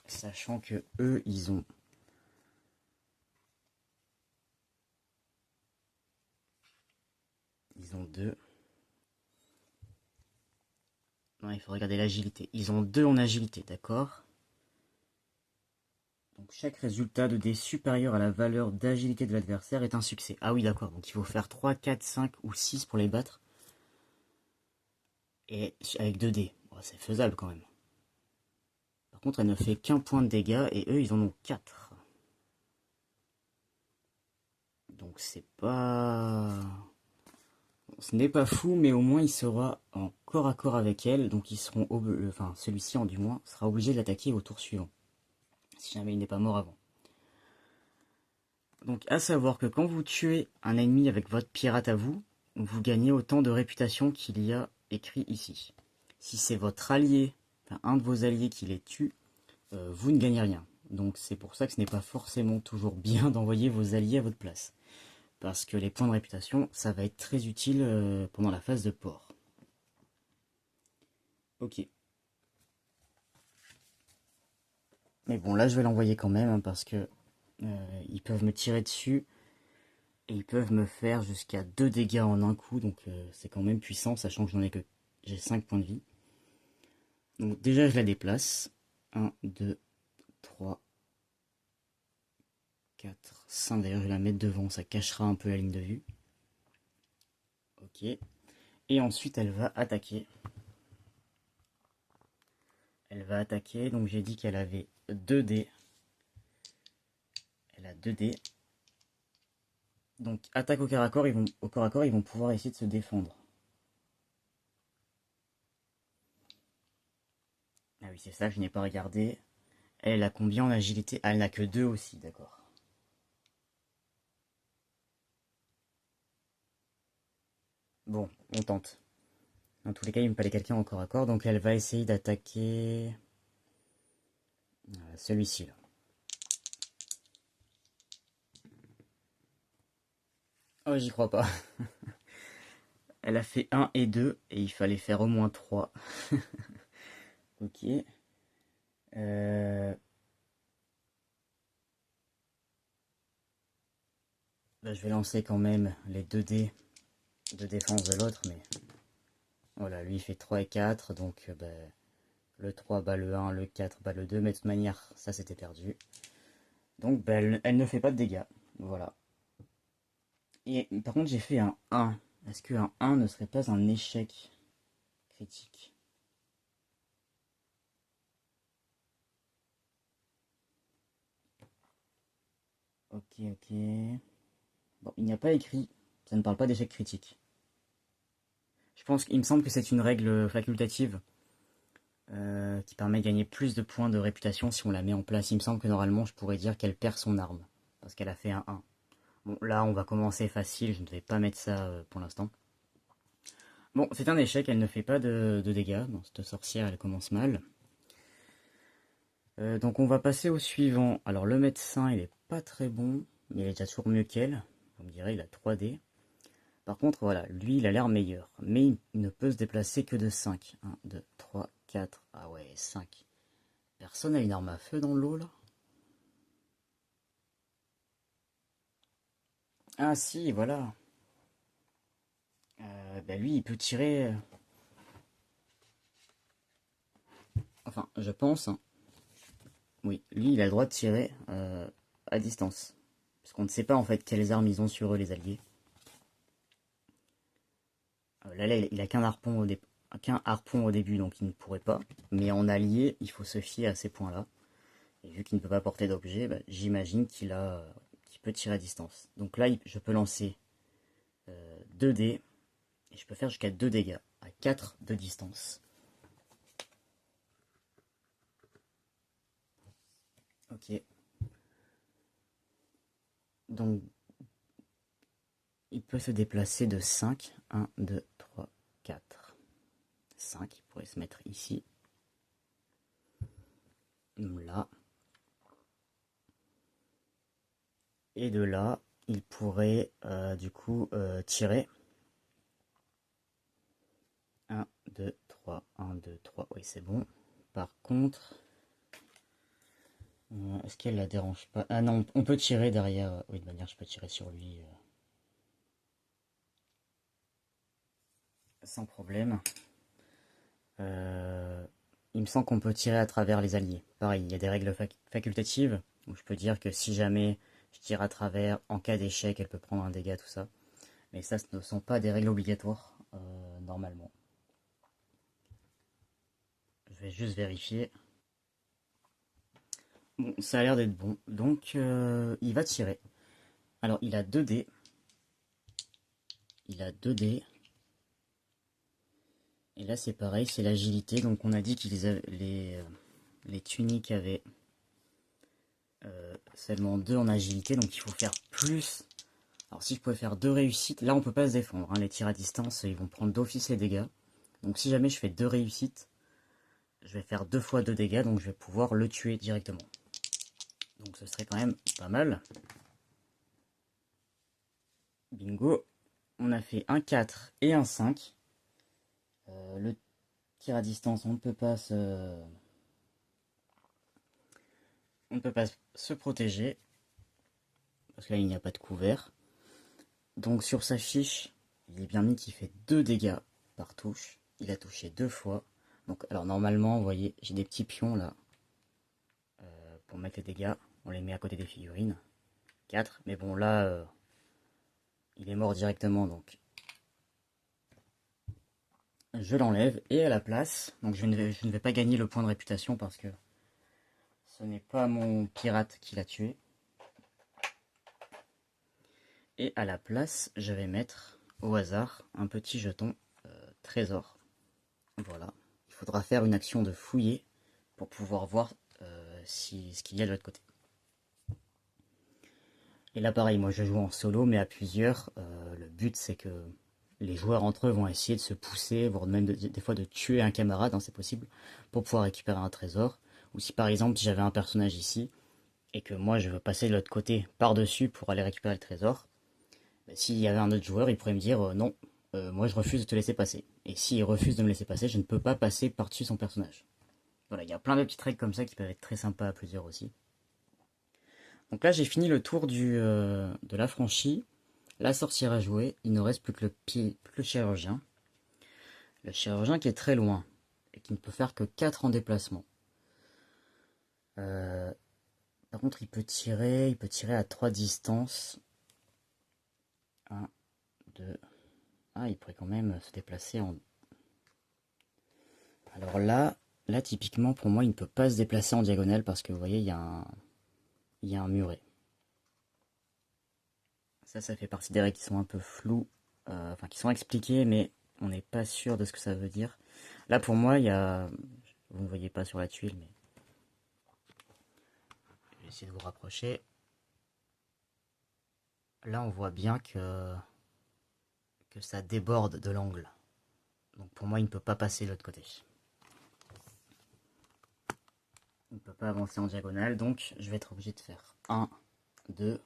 Sachant que eux, ils ont... Ils ont 2. Non, il faut regarder l'agilité. Ils ont 2 en agilité, d'accord? Donc chaque résultat de dés supérieur à la valeur d'agilité de l'adversaire est un succès. Ah oui, d'accord. Donc il faut faire 3, 4, 5 ou 6 pour les battre. Et avec 2 dés. Bon, c'est faisable quand même. Par contre, elle ne fait qu'un point de dégâts et eux, ils en ont 4. Donc c'est pas... Ce n'est pas fou, mais au moins il sera en corps à corps avec elle. Donc ils seront... Enfin, celui-ci, en du moins, sera obligé de l'attaquer au tour suivant. Si jamais il n'est pas mort avant. Donc à savoir que quand vous tuez un ennemi avec votre pirate à vous, vous gagnez autant de réputation qu'il y a écrit ici. Si c'est votre allié, enfin un de vos alliés qui les tue, vous ne gagnez rien. Donc c'est pour ça que ce n'est pas forcément toujours bien d'envoyer vos alliés à votre place. Parce que les points de réputation, ça va être très utile pendant la phase de port. Ok. Mais bon, là je vais l'envoyer quand même, hein, parce que ils peuvent me tirer dessus. Et ils peuvent me faire jusqu'à 2 dégâts en un coup, donc c'est quand même puissant, sachant que j'ai 5 points de vie. Donc déjà je la déplace. 1, 2, 3, 4, 5. D'ailleurs je vais la mettre devant, ça cachera un peu la ligne de vue. Ok. Et ensuite elle va attaquer. Elle va attaquer, donc j'ai dit qu'elle avait 2 dés. Elle a 2 dés. Donc attaque au corps à corps, au corps à corps, ils vont pouvoir essayer de se défendre. Ah oui, c'est ça, je n'ai pas regardé. Elle a combien en agilité? Ah, elle n'a que 2 aussi, d'accord. Bon, on tente. Dans tous les cas, il me fallait quelqu'un au corps à corps, donc elle va essayer d'attaquer celui-ci là. Oh, j'y crois pas. Elle a fait 1 et 2, et il fallait faire au moins 3. Ok. Euh, Bah, je vais lancer quand même les 2 dés de défense de l'autre, mais voilà, lui il fait 3 et 4, donc bah, le 3 bat le 1, le 4 bat le 2, mais de toute manière, ça c'était perdu. Donc bah, elle ne fait pas de dégâts, voilà. Et par contre, j'ai fait un 1. Est-ce qu'un 1 ne serait pas un échec critique? Ok, ok. Bon, il n'y a pas écrit, ça ne parle pas d'échec critique. Je pense qu'il me semble que c'est une règle facultative qui permet de gagner plus de points de réputation si on la met en place. Il me semble que normalement je pourrais dire qu'elle perd son arme parce qu'elle a fait un 1. Bon, là on va commencer facile, je ne vais pas mettre ça pour l'instant. Bon, c'est un échec, elle ne fait pas de dégâts. Bon, cette sorcière elle commence mal. Donc on va passer au suivant. Alors le médecin il est pas très bon, mais il est déjà toujours mieux qu'elle. Vous me direz, il a 3 dés. Par contre, voilà, lui, il a l'air meilleur. Mais il ne peut se déplacer que de 5. 1, 2, 3, 4. Ah ouais, 5. Personne n'a une arme à feu dans l'eau, là? Ah si, voilà. Bah lui, il peut tirer... Enfin, je pense, hein. Oui, lui, il a le droit de tirer à distance. Parce qu'on ne sait pas, en fait, quelles armes ils ont sur eux, les alliés. Là, il a qu'un harpon au début, donc il ne pourrait pas. Mais en allié, il faut se fier à ces points-là. Et vu qu'il ne peut pas porter d'objet, bah, j'imagine qu'il peut tirer à distance. Donc là, je peux lancer 2 dés, et je peux faire jusqu'à 2 dégâts, à 4 de distance. Ok. Donc, il peut se déplacer de 5. 1, 2, 3, 4. 5, il pourrait se mettre ici. Là. Et de là, il pourrait du coup tirer. 1, 2, 3, 1, 2, 3. Oui, c'est bon. Par contre, est-ce qu'elle la dérange pas? Ah non, on peut tirer derrière. Oui, de manière, je peux tirer sur lui sans problème. Euh, il me semble qu'on peut tirer à travers les alliés. Pareil, il y a des règles facultatives où je peux dire que si jamais je tire à travers, en cas d'échec, elle peut prendre un dégât, tout ça. Mais ça, ce ne sont pas des règles obligatoires, normalement. Je vais juste vérifier. Bon, ça a l'air d'être bon. Donc, il va tirer. Alors, il a 2 dés. Il a 2 dés. Et là, c'est pareil, c'est l'agilité. Donc, on a dit que les tuniques avaient seulement 2 en agilité. Donc, il faut faire plus. Alors, si je pouvais faire 2 réussites, là, on peut pas se défendre, hein. Les tirs à distance, ils vont prendre d'office les dégâts. Donc, si jamais je fais 2 réussites, je vais faire 2 fois 2 dégâts. Donc, je vais pouvoir le tuer directement. Donc, ce serait quand même pas mal. Bingo. On a fait un 4 et un 5. Le tir à distance, on ne peut pas se protéger parce que là il n'y a pas de couvert. Donc sur sa fiche, il est bien mis qu'il fait 2 dégâts par touche. Il a touché 2 fois. Donc, alors normalement, vous voyez, j'ai des petits pions là pour mettre les dégâts. On les met à côté des figurines. 4. Mais bon, là, il est mort directement, donc je l'enlève. Et à la place, donc je ne vais pas gagner le point de réputation parce que ce n'est pas mon pirate qui l'a tué. Et à la place, je vais mettre au hasard un petit jeton trésor. Voilà. Il faudra faire une action de fouiller pour pouvoir voir ce qu'il y a de l'autre côté. Et là pareil, moi je joue en solo mais à plusieurs. Le but c'est que les joueurs entre eux vont essayer de se pousser, voire même des fois de tuer un camarade, hein, c'est possible, pour pouvoir récupérer un trésor. Ou si par exemple j'avais un personnage ici, et que moi je veux passer de l'autre côté par-dessus pour aller récupérer le trésor, bah, s'il y avait un autre joueur, il pourrait me dire non, moi je refuse de te laisser passer. Et s'il refuse de me laisser passer, je ne peux pas passer par-dessus son personnage. Voilà, il y a plein de petites règles comme ça qui peuvent être très sympas à plusieurs aussi. Donc là j'ai fini le tour de l'affranchi. La sorcière a joué, il ne reste plus que le chirurgien. Le chirurgien qui est très loin et qui ne peut faire que 4 en déplacement. Euh, Par contre, il peut tirer à 3 distances. 1, 2. Ah, il pourrait quand même se déplacer en. Alors là typiquement pour moi, il ne peut pas se déplacer en diagonale parce que vous voyez, il y a un muret. Ça fait partie des règles qui sont un peu floues, enfin qui sont expliquées, mais on n'est pas sûr de ce que ça veut dire. Là pour moi, il y a. Vous ne voyez pas sur la tuile, mais je vais essayer de vous rapprocher. Là, on voit bien que ça déborde de l'angle. Donc pour moi, il ne peut pas passer de l'autre côté. Il ne peut pas avancer en diagonale, donc je vais être obligé de faire 1, 2.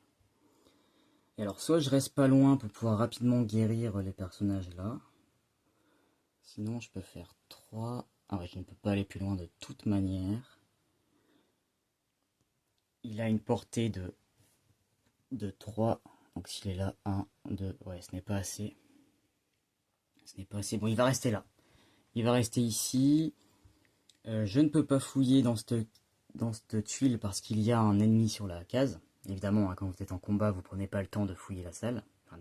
Et alors, soit je reste pas loin pour pouvoir rapidement guérir les personnages là. Sinon, je peux faire 3. Ah ouais, je ne peux pas aller plus loin de toute manière. Il a une portée de 3. Donc s'il est là, 1, 2. Ouais, ce n'est pas assez. Ce n'est pas assez. Bon, il va rester là. Il va rester ici. Je ne peux pas fouiller dans cette tuile parce qu'il y a un ennemi sur la case. Évidemment, hein, quand vous êtes en combat, vous prenez pas le temps de fouiller la salle. Enfin,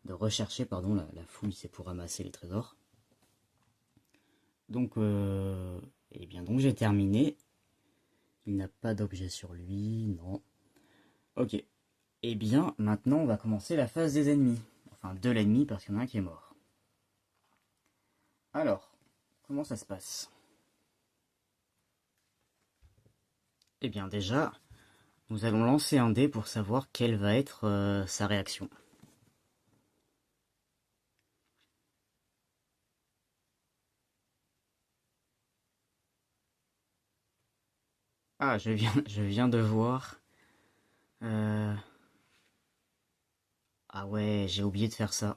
de rechercher, pardon, la fouille, c'est pour ramasser les trésors. Donc, eh bien, donc j'ai terminé. Il n'a pas d'objet sur lui, non. Ok. Eh bien, maintenant, on va commencer la phase des ennemis. Enfin, de l'ennemi, parce qu'il y en a un qui est mort. Alors, comment ça se passe? Eh bien, déjà, nous allons lancer un dé pour savoir quelle va être sa réaction. Ah, je viens de voir. Euh, Ah ouais, j'ai oublié de faire ça.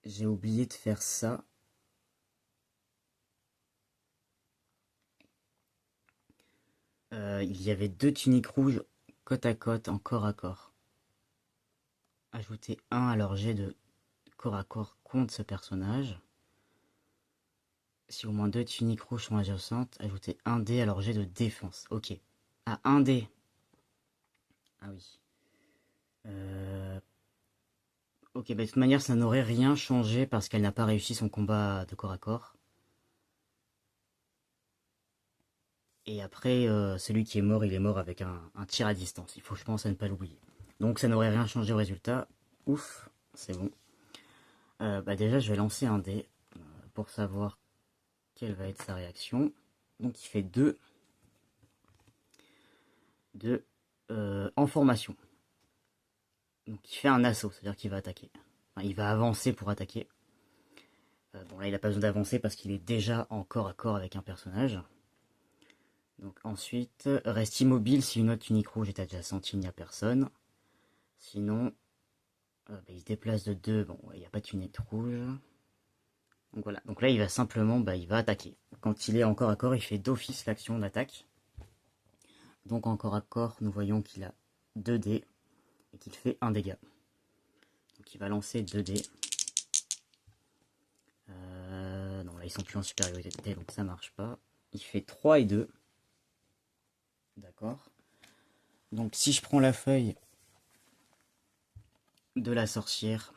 J'ai oublié de faire ça. Il y avait 2 tuniques rouges côte à côte en corps à corps. Ajouter 1 à leur jet de corps à corps contre ce personnage. Si au moins 2 tuniques rouges sont adjacentes, ajouter 1 dé à leur jet de défense. Ok. Ah, 1 dé. Ah oui. Ok, bah de toute manière, ça n'aurait rien changé parce qu'elle n'a pas réussi son combat de corps à corps. Et après, celui qui est mort, il est mort avec un tir à distance. Il faut, je pense, à ne pas l'oublier. Donc ça n'aurait rien changé au résultat. Ouf, c'est bon. Bah déjà, je vais lancer un dé pour savoir quelle va être sa réaction. Donc il fait 2 de en formation. Donc il fait un assaut, c'est-à-dire qu'il va attaquer. Enfin, il va avancer pour attaquer. Bon là, il n'a pas besoin d'avancer parce qu'il est déjà en corps à corps avec un personnage. Donc ensuite, reste immobile si une autre tunique rouge est adjacente, il n'y a personne. Sinon, bah, il se déplace de 2, bon, il n'y a pas de tunique rouge. Donc voilà, donc là il va simplement, bah, il va attaquer. Quand il est en corps à corps, il fait d'office l'action d'attaque. Donc en corps à corps, nous voyons qu'il a 2 dés et qu'il fait 1 dégât. Donc il va lancer 2 dés. Non, là ils sont plus en supériorité, donc ça marche pas. Il fait 3 et 2. D'accord. Donc si je prends la feuille de la sorcière,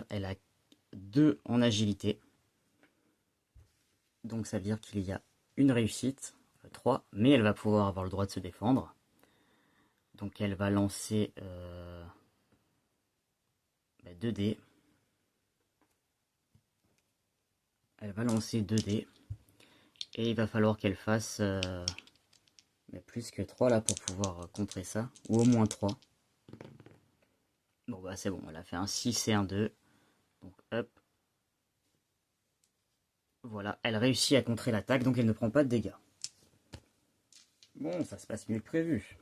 elle a 2 en agilité. Donc ça veut dire qu'il y a une réussite, 3, mais elle va pouvoir avoir le droit de se défendre. Donc elle va lancer 2 dés. Elle va lancer 2 dés. Et il va falloir qu'elle fasse plus que 3 là pour pouvoir contrer ça. Ou au moins 3. Bon bah c'est bon, elle a fait un 6 et un 2. Donc hop. Voilà, elle réussit à contrer l'attaque, donc elle ne prend pas de dégâts. Bon, ça se passe mieux que prévu.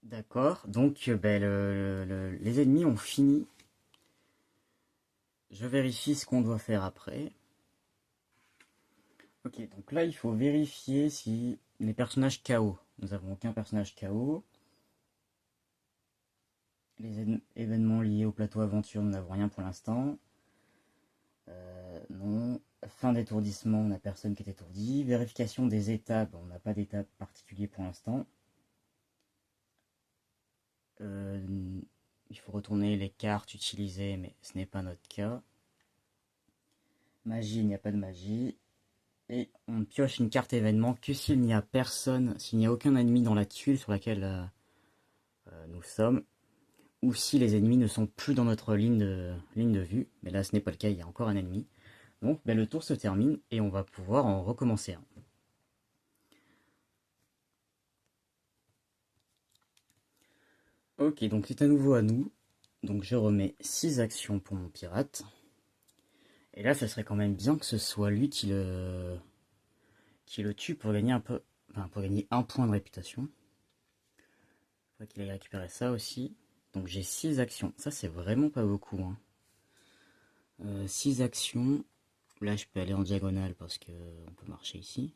D'accord, donc les ennemis ont fini. Je vérifie ce qu'on doit faire après. Ok, donc là il faut vérifier si les personnages KO. Nous n'avons aucun personnage KO. Les événements liés au plateau aventure, nous n'avons rien pour l'instant. Non. Fin d'étourdissement, on n'a personne qui est étourdi. Vérification des étapes, on n'a pas d'étape particulier pour l'instant. Il faut retourner les cartes utilisées, mais ce n'est pas notre cas. Magie, il n'y a pas de magie. Et on pioche une carte événement que s'il n'y a personne, s'il n'y a aucun ennemi dans la tuile sur laquelle nous sommes, ou si les ennemis ne sont plus dans notre ligne de vue. Mais là, ce n'est pas le cas, il y a encore un ennemi. Donc, le tour se termine et on va pouvoir en recommencer un. Ok, donc c'est à nouveau à nous. Donc je remets 6 actions pour mon pirate. Et là, ça serait quand même bien que ce soit lui qui le tue pour gagner pour gagner un point de réputation. Il faudrait qu'il aille récupérer ça aussi. Donc j'ai 6 actions. Ça, c'est vraiment pas beaucoup. 6 actions. Là, je peux aller en diagonale parce qu'on peut marcher ici.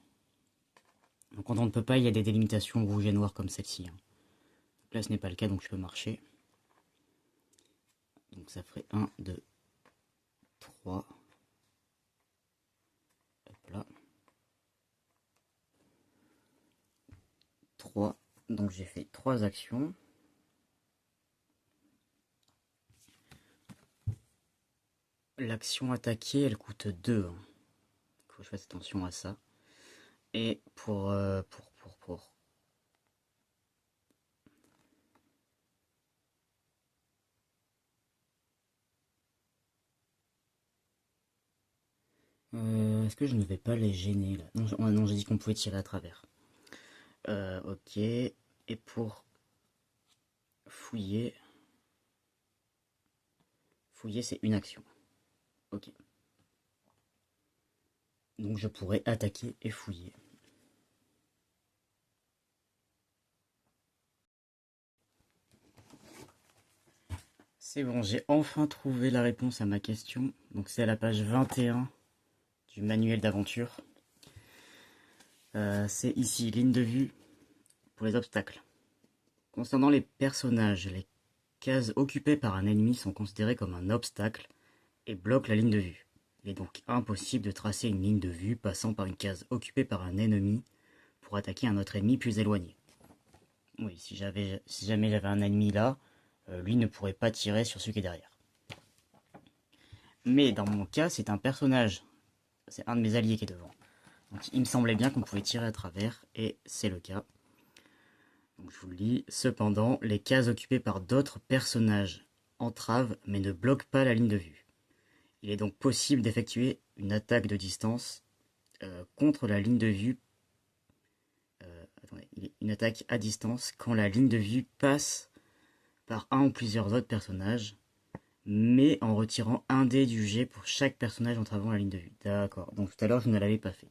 Donc quand on ne peut pas, il y a des délimitations rouge et noir comme celle-ci. Donc là, ce n'est pas le cas, donc je peux marcher. Donc ça ferait 1, 2, 3. Hop là. 3. Donc j'ai fait 3 actions. L'action attaquée, elle coûte 2. Il faut que je fasse attention à ça. Et est-ce que je ne vais pas les gêner là? Non, j'ai dit qu'on pouvait tirer à travers. Ok. Et pour fouiller, c'est une action. Ok. Donc je pourrais attaquer et fouiller. C'est bon, j'ai enfin trouvé la réponse à ma question. Donc c'est à la page 21 du manuel d'aventure. C'est ici, ligne de vue pour les obstacles. Concernant les personnages, les cases occupées par un ennemi sont considérées comme un obstacle et bloquent la ligne de vue. Il est donc impossible de tracer une ligne de vue passant par une case occupée par un ennemi pour attaquer un autre ennemi plus éloigné. Oui, si jamais j'avais un ennemi là, lui ne pourrait pas tirer sur celui qui est derrière. Mais dans mon cas, c'est un personnage. C'est un de mes alliés qui est devant. Donc il me semblait bien qu'on pouvait tirer à travers, et c'est le cas. Donc je vous le lis. Cependant, les cases occupées par d'autres personnages entravent mais ne bloquent pas la ligne de vue. Il est donc possible d'effectuer une attaque de distance contre la ligne de vue. Une attaque à distance quand la ligne de vue passe par un ou plusieurs autres personnages, mais en retirant un dé du jet pour chaque personnage entravant la ligne de vue. D'accord, donc tout à l'heure je ne l'avais pas fait.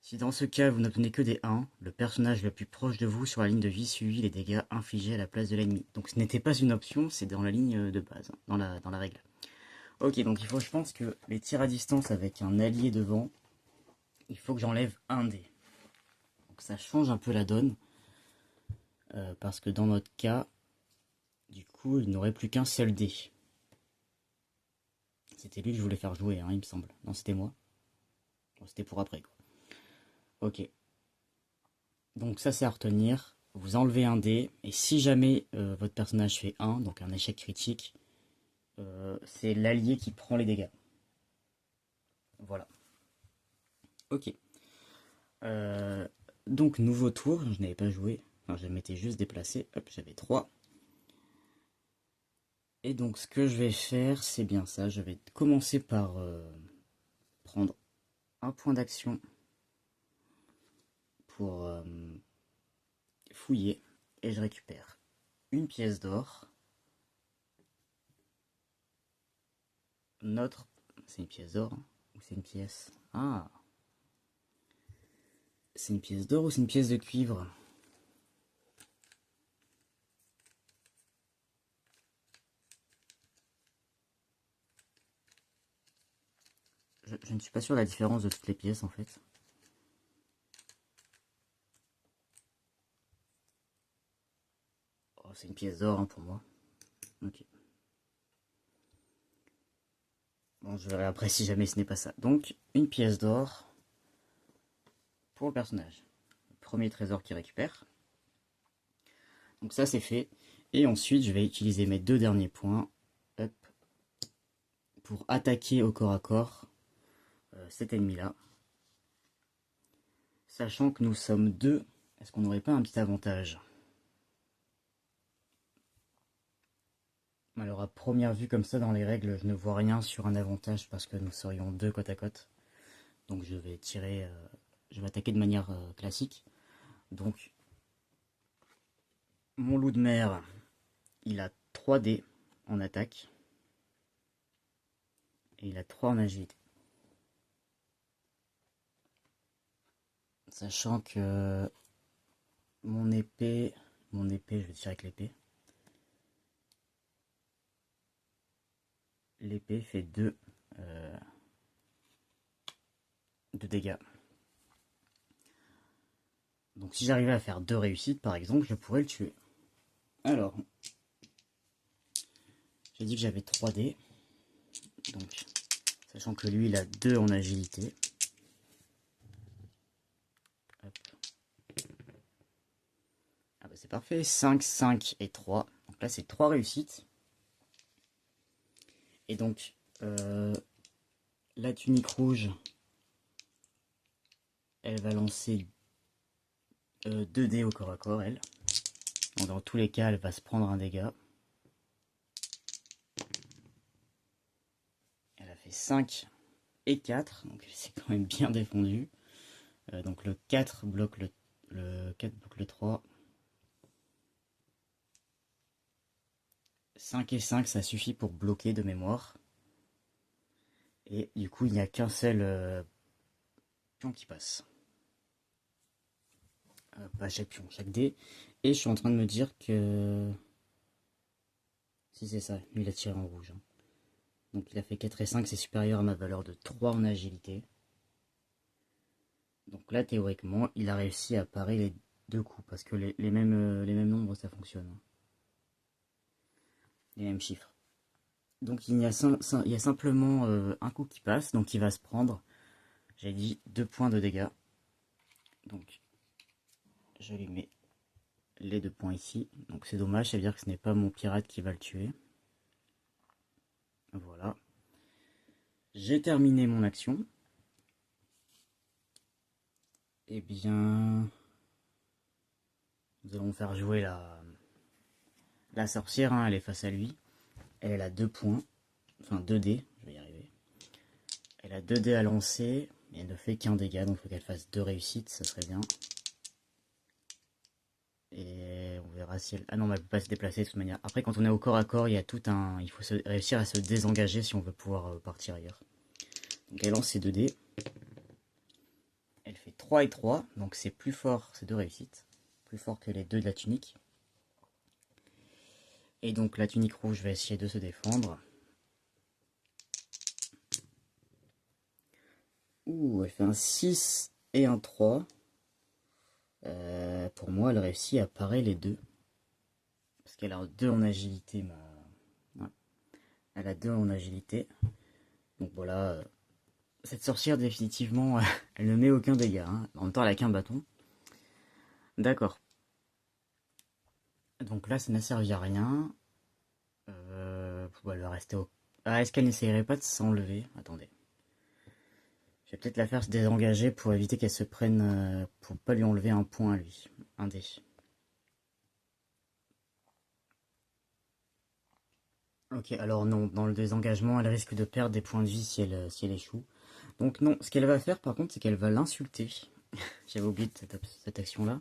Si dans ce cas vous n'obtenez que des 1, le personnage le plus proche de vous sur la ligne de vie subit les dégâts infligés à la place de l'ennemi. Donc ce n'était pas une option, c'est dans la ligne de base, dans la règle. Ok, donc je pense que les tirs à distance avec un allié devant, il faut que j'enlève un dé. Donc ça change un peu la donne. parce que dans notre cas, du coup, il n'aurait plus qu'un seul dé. C'était lui que je voulais faire jouer, hein, il me semble. Non, c'était moi. Bon, c'était pour après, quoi. Ok. Donc ça, c'est à retenir. Vous enlevez un dé, et si jamais votre personnage fait 1, donc un échec critique, c'est l'allié qui prend les dégâts. Voilà. Ok. Euh, donc, nouveau tour, je n'avais pas joué. Enfin, je m'étais juste déplacé. Hop, j'avais 3. Et donc, ce que je vais faire, c'est bien ça. Je vais commencer par prendre un point d'action pour fouiller. Et je récupère une pièce d'or. Notre... C'est une pièce d'or, hein, ou c'est une pièce... Ah, c'est une pièce d'or ou c'est une pièce de cuivre? Je ne suis pas sûr de la différence de toutes les pièces en fait. Oh, c'est une pièce d'or, hein, pour moi. Ok. Bon, je verrai après si jamais ce n'est pas ça. Donc, une pièce d'or pour le personnage. Le premier trésor qu'il récupère. Donc ça, c'est fait. Et ensuite, je vais utiliser mes 2 derniers points, hop, pour attaquer au corps à corps cet ennemi-là. Sachant que nous sommes 2, est-ce qu'on n'aurait pas un petit avantage? Alors à première vue comme ça dans les règles, je ne vois rien sur un avantage parce que nous serions 2 côte à côte. Donc je vais tirer, je vais attaquer de manière classique. Donc mon loup de mer, il a 3 dés en attaque et il a 3 en agilité. Sachant que mon épée, je vais tirer avec l'épée. L'épée fait 2 de dégâts. Donc si j'arrivais à faire 2 réussites par exemple, je pourrais le tuer. Alors, j'ai dit que j'avais 3 dés. Donc, sachant que lui il a 2 en agilité. Hop. Ah bah c'est parfait, 5, 5 et 3. Donc là c'est 3 réussites. Et donc la tunique rouge, elle va lancer 2 dés au corps à corps, elle. Donc dans tous les cas, elle va se prendre un dégât. Elle a fait 5 et 4, donc c'est quand même bien défendu. Donc le 4 bloque le 4 bloque le 3. 5 et 5, ça suffit pour bloquer de mémoire. Et du coup, il n'y a qu'un seul pion qui passe. Pas chaque pion, chaque dé. Et je suis en train de me dire que... Si c'est ça, lui il a tiré en rouge, hein. Donc il a fait 4 et 5, c'est supérieur à ma valeur de 3 en agilité. Donc là, théoriquement, il a réussi à parer les 2 coups, parce que les mêmes nombres, ça fonctionne, hein. Les mêmes chiffres. Donc il y a simplement un coup qui passe, donc il va se prendre, j'ai dit, 2 points de dégâts. Donc je lui mets les 2 points ici. Donc c'est dommage, ça veut dire que ce n'est pas mon pirate qui va le tuer. Voilà. J'ai terminé mon action. Eh bien, nous allons faire jouer la sorcière, hein, elle est face à lui. Elle a 2 points, enfin 2 dés, je vais y arriver. Elle a 2 dés à lancer, mais elle ne fait qu'un dégât, donc il faut qu'elle fasse 2 réussites, ça serait bien. Et on verra si elle... Ah non, mais elle peut pas se déplacer de toute manière. Après, quand on est au corps à corps, il y a tout un... Il faut réussir à se désengager si on veut pouvoir partir ailleurs. Donc elle lance ses 2 dés. Elle fait 3 et 3, donc c'est plus fort, c'est 2 réussites. Plus fort que les 2 de la tunique. Et donc la tunique rouge va essayer de se défendre. Ouh, elle fait un 6 et un 3. Pour moi, elle réussit à parer les deux. Parce qu'elle a 2 en agilité. Ouais. Elle a 2 en agilité. Donc voilà, cette sorcière, définitivement, elle ne met aucun dégât, hein. En même temps, elle a qu'un bâton. D'accord. Donc là, ça n'a servi à rien. Elle va rester au... Ah, est-ce qu'elle n'essayerait pas de s'enlever? Attendez. Je vais peut-être la faire se désengager pour éviter qu'elle se prenne... pour pas lui enlever un point à lui. Un dé. Ok, alors non, dans le désengagement, elle risque de perdre des points de vie si elle échoue. Donc non, ce qu'elle va faire par contre, c'est qu'elle va l'insulter. J'avais oublié de cette action-là.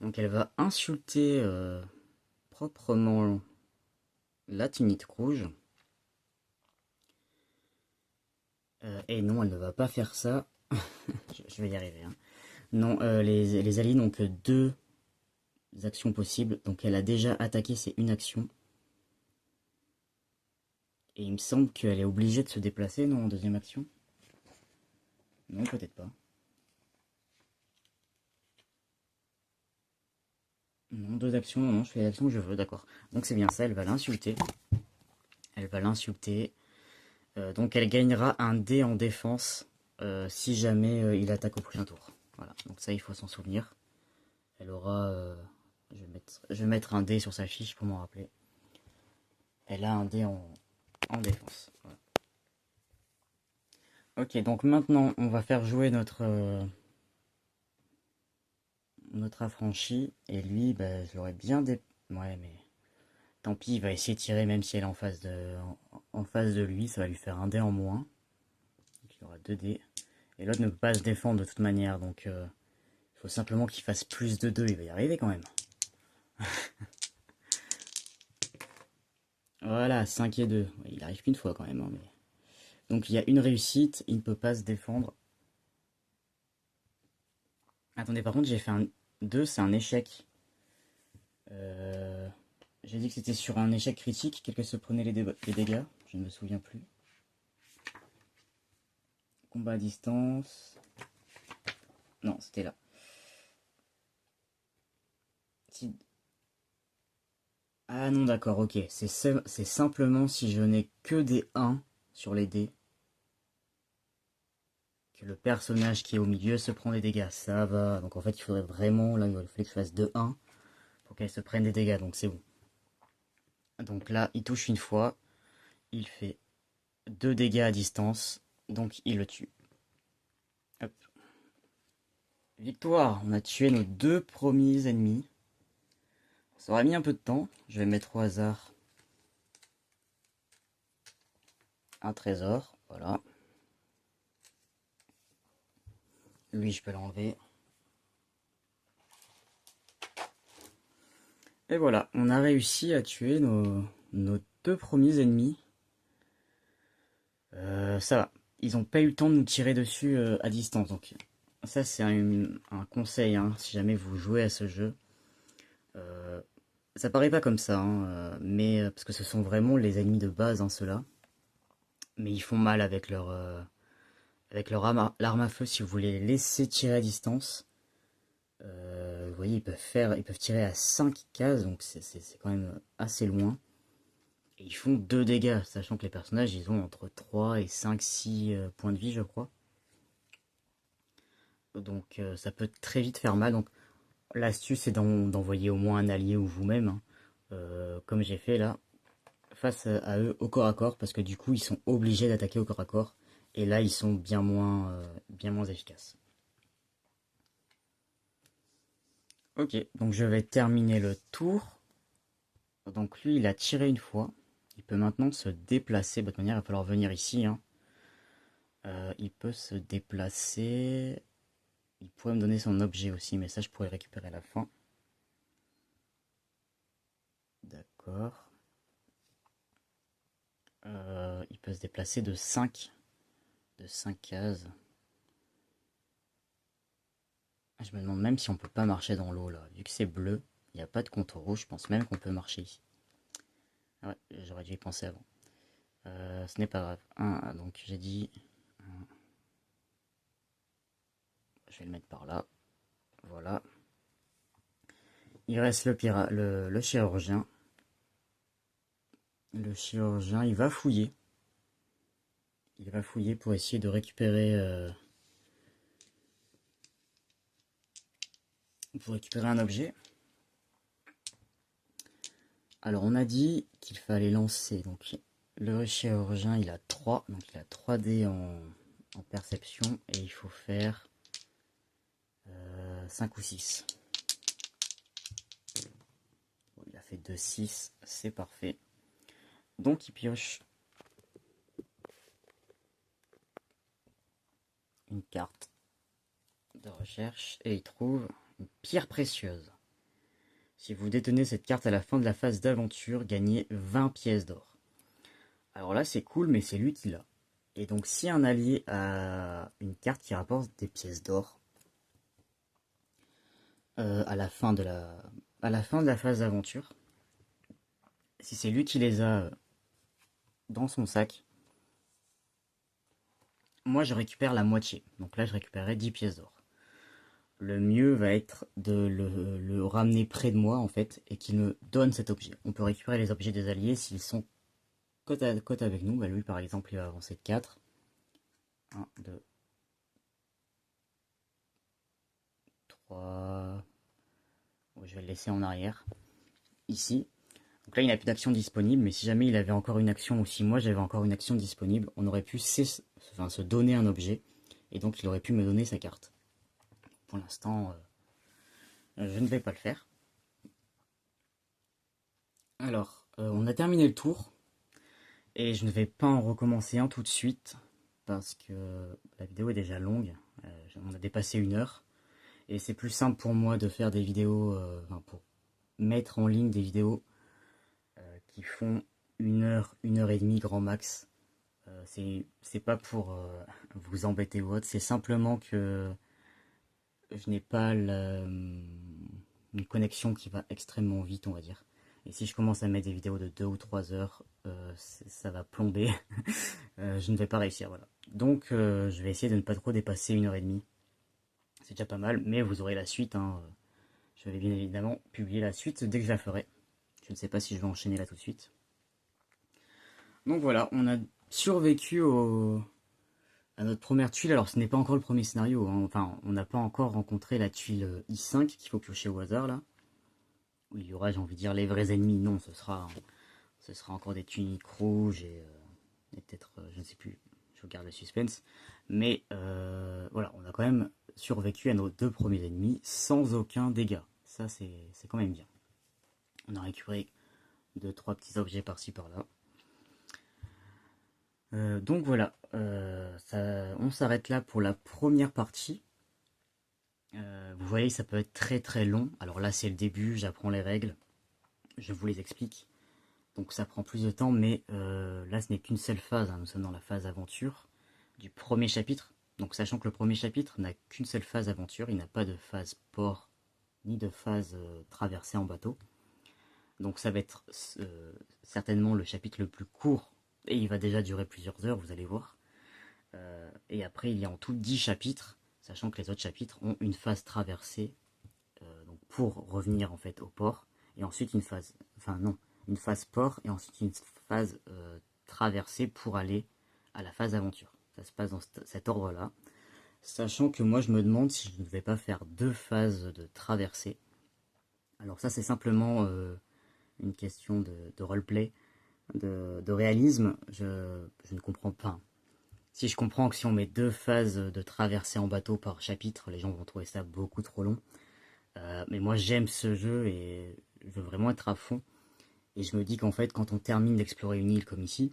Donc elle va insulter proprement la tunite rouge. Et non, elle ne va pas faire ça. Je vais y arriver, hein. Non, les alliés n'ont que 2 actions possibles. Donc elle a déjà attaqué, c'est une action. Et il me semble qu'elle est obligée de se déplacer, non, en deuxième action? Non, peut-être pas. Non, 2 actions, non, je fais l'action que je veux, d'accord. Donc c'est bien ça, elle va l'insulter. Elle va l'insulter. Donc elle gagnera un dé en défense si jamais il attaque au prochain tour. Voilà, donc ça il faut s'en souvenir. Elle aura... je vais mettre un dé sur sa fiche pour m'en rappeler. Elle a un dé en défense. Voilà. Ok, donc maintenant on va faire jouer notre affranchi. Et lui, bah, je l'aurais bien Ouais, mais tant pis, il va essayer de tirer même si elle est en face de lui. Ça va lui faire un dé en moins. Donc il aura 2 dés. Et l'autre ne peut pas se défendre de toute manière. Donc il faut simplement qu'il fasse plus de 2. Il va y arriver quand même. Voilà, 5 et 2. Il arrive qu'une fois quand même, hein, mais... Donc il y a une réussite, il ne peut pas se défendre. Attendez, par contre, j'ai fait un 2, c'est un échec. Euh, J'ai dit que c'était sur un échec critique, quel que se prenaient les dégâts. Je ne me souviens plus. Combat à distance. Non, c'était là. Si... Ah non, d'accord, ok. C'est simplement si je n'ai que des 1 sur les dés, que le personnage qui est au milieu se prend des dégâts. Ça va. Donc en fait, il faudrait vraiment... Là, il fallait que je fasse 2-1 pour qu'elle se prenne des dégâts, donc c'est bon. Donc là, il touche une fois. Il fait 2 dégâts à distance, donc il le tue. Hop. Victoire, on a tué nos 2 premiers ennemis. Ça aurait mis un peu de temps, je vais mettre au hasard un trésor, voilà. Lui, je peux l'enlever. Et voilà, on a réussi à tuer nos 2 premiers ennemis. Ça va, ils n'ont pas eu le temps de nous tirer dessus à distance, donc ça c'est un conseil, hein, si jamais vous jouez à ce jeu. Euh, Ça paraît pas comme ça, hein, mais parce que ce sont vraiment les ennemis de base, hein, ceux-là. Mais ils font mal avec leur l'arme à feu si vous voulez les laisser tirer à distance. Vous voyez, ils peuvent tirer à 5 cases, donc c'est quand même assez loin. Et ils font 2 dégâts, sachant que les personnages, ils ont entre 3 et 5, 6 points de vie, je crois. Donc ça peut très vite faire mal. Donc l'astuce, c'est d'envoyer au moins un allié ou vous-même, hein, comme j'ai fait là, face à eux au corps à corps, parce que du coup, ils sont obligés d'attaquer au corps à corps. Et là, ils sont bien moins efficaces. Ok, donc je vais terminer le tour. Donc lui, il a tiré une fois. Il peut maintenant se déplacer. De toute manière, il va falloir venir ici, hein. Il peut se déplacer. Il pourrait me donner son objet aussi, mais ça, je pourrais récupérer à la fin. D'accord. Il peut se déplacer de 5 cases. Ah, je me demande même si on peut pas marcher dans l'eau là. Vu que c'est bleu, il n'y a pas de contour rouge, je pense même qu'on peut marcher ici. Ah ouais, j'aurais dû y penser avant. Ce n'est pas grave. Donc j'ai dit... Je vais le mettre par là. Voilà. Il reste le chirurgien. Le chirurgien, il va fouiller. Il va fouiller pour essayer de récupérer un objet. Alors on a dit qu'il fallait lancer. Donc le chirurgien il a 3, donc il a 3 dés en perception et il faut faire 5 ou 6. Bon, il a fait 2, 6, c'est parfait. Donc il pioche une carte de recherche et il trouve une pierre précieuse. Si vous détenez cette carte à la fin de la phase d'aventure, gagnez 20 pièces d'or. Alors là c'est cool mais c'est lui qui l'a. Et donc si un allié a une carte qui rapporte des pièces d'or à la fin de la phase d'aventure, si c'est lui qui les a dans son sac, moi je récupère la moitié. Donc là je récupérerai 10 pièces d'or. Le mieux va être de le ramener près de moi en fait et qu'il me donne cet objet. On peut récupérer les objets des alliés s'ils sont côte à côte avec nous. Bah lui par exemple il va avancer de 4. 1, 2, 3. Bon, je vais le laisser en arrière. Ici. Donc là il n'a plus d'action disponible, mais si jamais il avait encore une action ou si moi j'avais encore une action disponible, on aurait pu se donner un objet et donc il aurait pu me donner sa carte. Pour l'instant, je ne vais pas le faire. Alors, on a terminé le tour et je ne vais pas en recommencer un tout de suite parce que la vidéo est déjà longue. On a dépassé 1 heure et c'est plus simple pour moi de faire des vidéos, pour mettre en ligne des vidéos qui font 1 heure, 1 heure et demie grand max. C'est pas pour vous embêter ou autre, c'est simplement que je n'ai pas une connexion qui va extrêmement vite, on va dire. Et si je commence à mettre des vidéos de 2 ou 3 heures, ça va plomber. Je ne vais pas réussir, voilà. Donc je vais essayer de ne pas trop dépasser 1 heure et demie. C'est déjà pas mal, mais vous aurez la suite, hein. Je vais bien évidemment publier la suite dès que je la ferai. Je ne sais pas si je vais enchaîner là tout de suite. Donc voilà, on a survécu à notre première tuile. Alors ce n'est pas encore le premier scénario, hein. Enfin on n'a pas encore rencontré la tuile I5 qu'il faut piocher au hasard là. Où il y aura, j'ai envie de dire, les vrais ennemis. Non, ce sera encore des tuniques rouges et peut-être, je ne sais plus, je garde le suspense. Mais voilà, on a quand même survécu à nos 2 premiers ennemis sans aucun dégât. Ça c'est quand même bien. On a récupéré 2-3 petits objets par-ci par-là. Donc voilà, on s'arrête là pour la première partie. Vous voyez, ça peut être très très long. Alors là, c'est le début, j'apprends les règles, je vous les explique. Donc ça prend plus de temps, mais là, ce n'est qu'une seule phase, hein. Nous sommes dans la phase aventure du premier chapitre. Donc sachant que le premier chapitre n'a qu'une seule phase aventure, il n'a pas de phase port, ni de phase traversée en bateau. Donc ça va être certainement le chapitre le plus court, et il va déjà durer plusieurs heures, vous allez voir. Et après, il y a en tout 10 chapitres, sachant que les autres chapitres ont une phase traversée, donc pour revenir en fait au port, et ensuite une phase, une phase port, et ensuite une phase traversée pour aller à la phase aventure. Ça se passe dans cet ordre-là. Sachant que moi, je me demande si je ne vais pas faire 2 phases de traversée. Alors ça, c'est simplement une question de roleplay, de réalisme. Je ne comprends pas. Si je comprends que si on met 2 phases de traversée en bateau par chapitre, les gens vont trouver ça beaucoup trop long. Mais moi j'aime ce jeu et je veux vraiment être à fond. Et je me dis qu'en fait quand on termine d'explorer une île comme ici,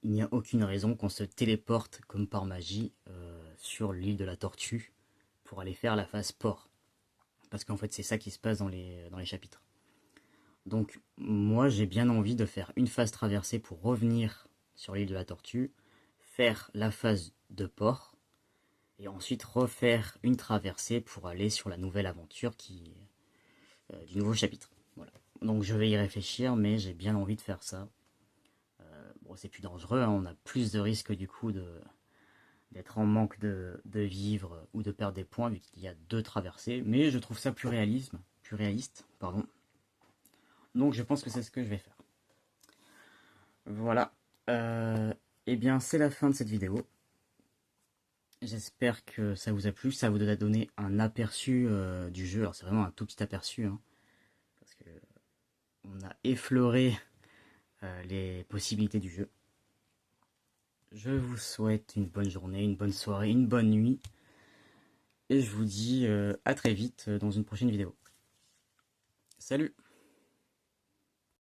il n'y a aucune raison qu'on se téléporte comme par magie sur l'île de la Tortue pour aller faire la phase port. Parce qu'en fait c'est ça qui se passe dans les chapitres. Donc moi j'ai bien envie de faire une phase traversée pour revenir sur l'île de la Tortue, faire la phase de port, et ensuite refaire une traversée pour aller sur la nouvelle aventure du nouveau chapitre. Voilà. Donc je vais y réfléchir, mais j'ai bien envie de faire ça. Bon, c'est plus dangereux, hein, on a plus de risques du coup d'être en manque de vivres ou de perdre des points vu qu'il y a 2 traversées, mais je trouve ça plus plus réaliste, pardon. Donc je pense que c'est ce que je vais faire. Voilà. Eh bien, c'est la fin de cette vidéo. J'espère que ça vous a plu, ça vous a donné un aperçu du jeu. Alors c'est vraiment un tout petit aperçu, hein, parce que on a effleuré les possibilités du jeu. Je vous souhaite une bonne journée, une bonne soirée, une bonne nuit. Et je vous dis à très vite dans une prochaine vidéo. Salut!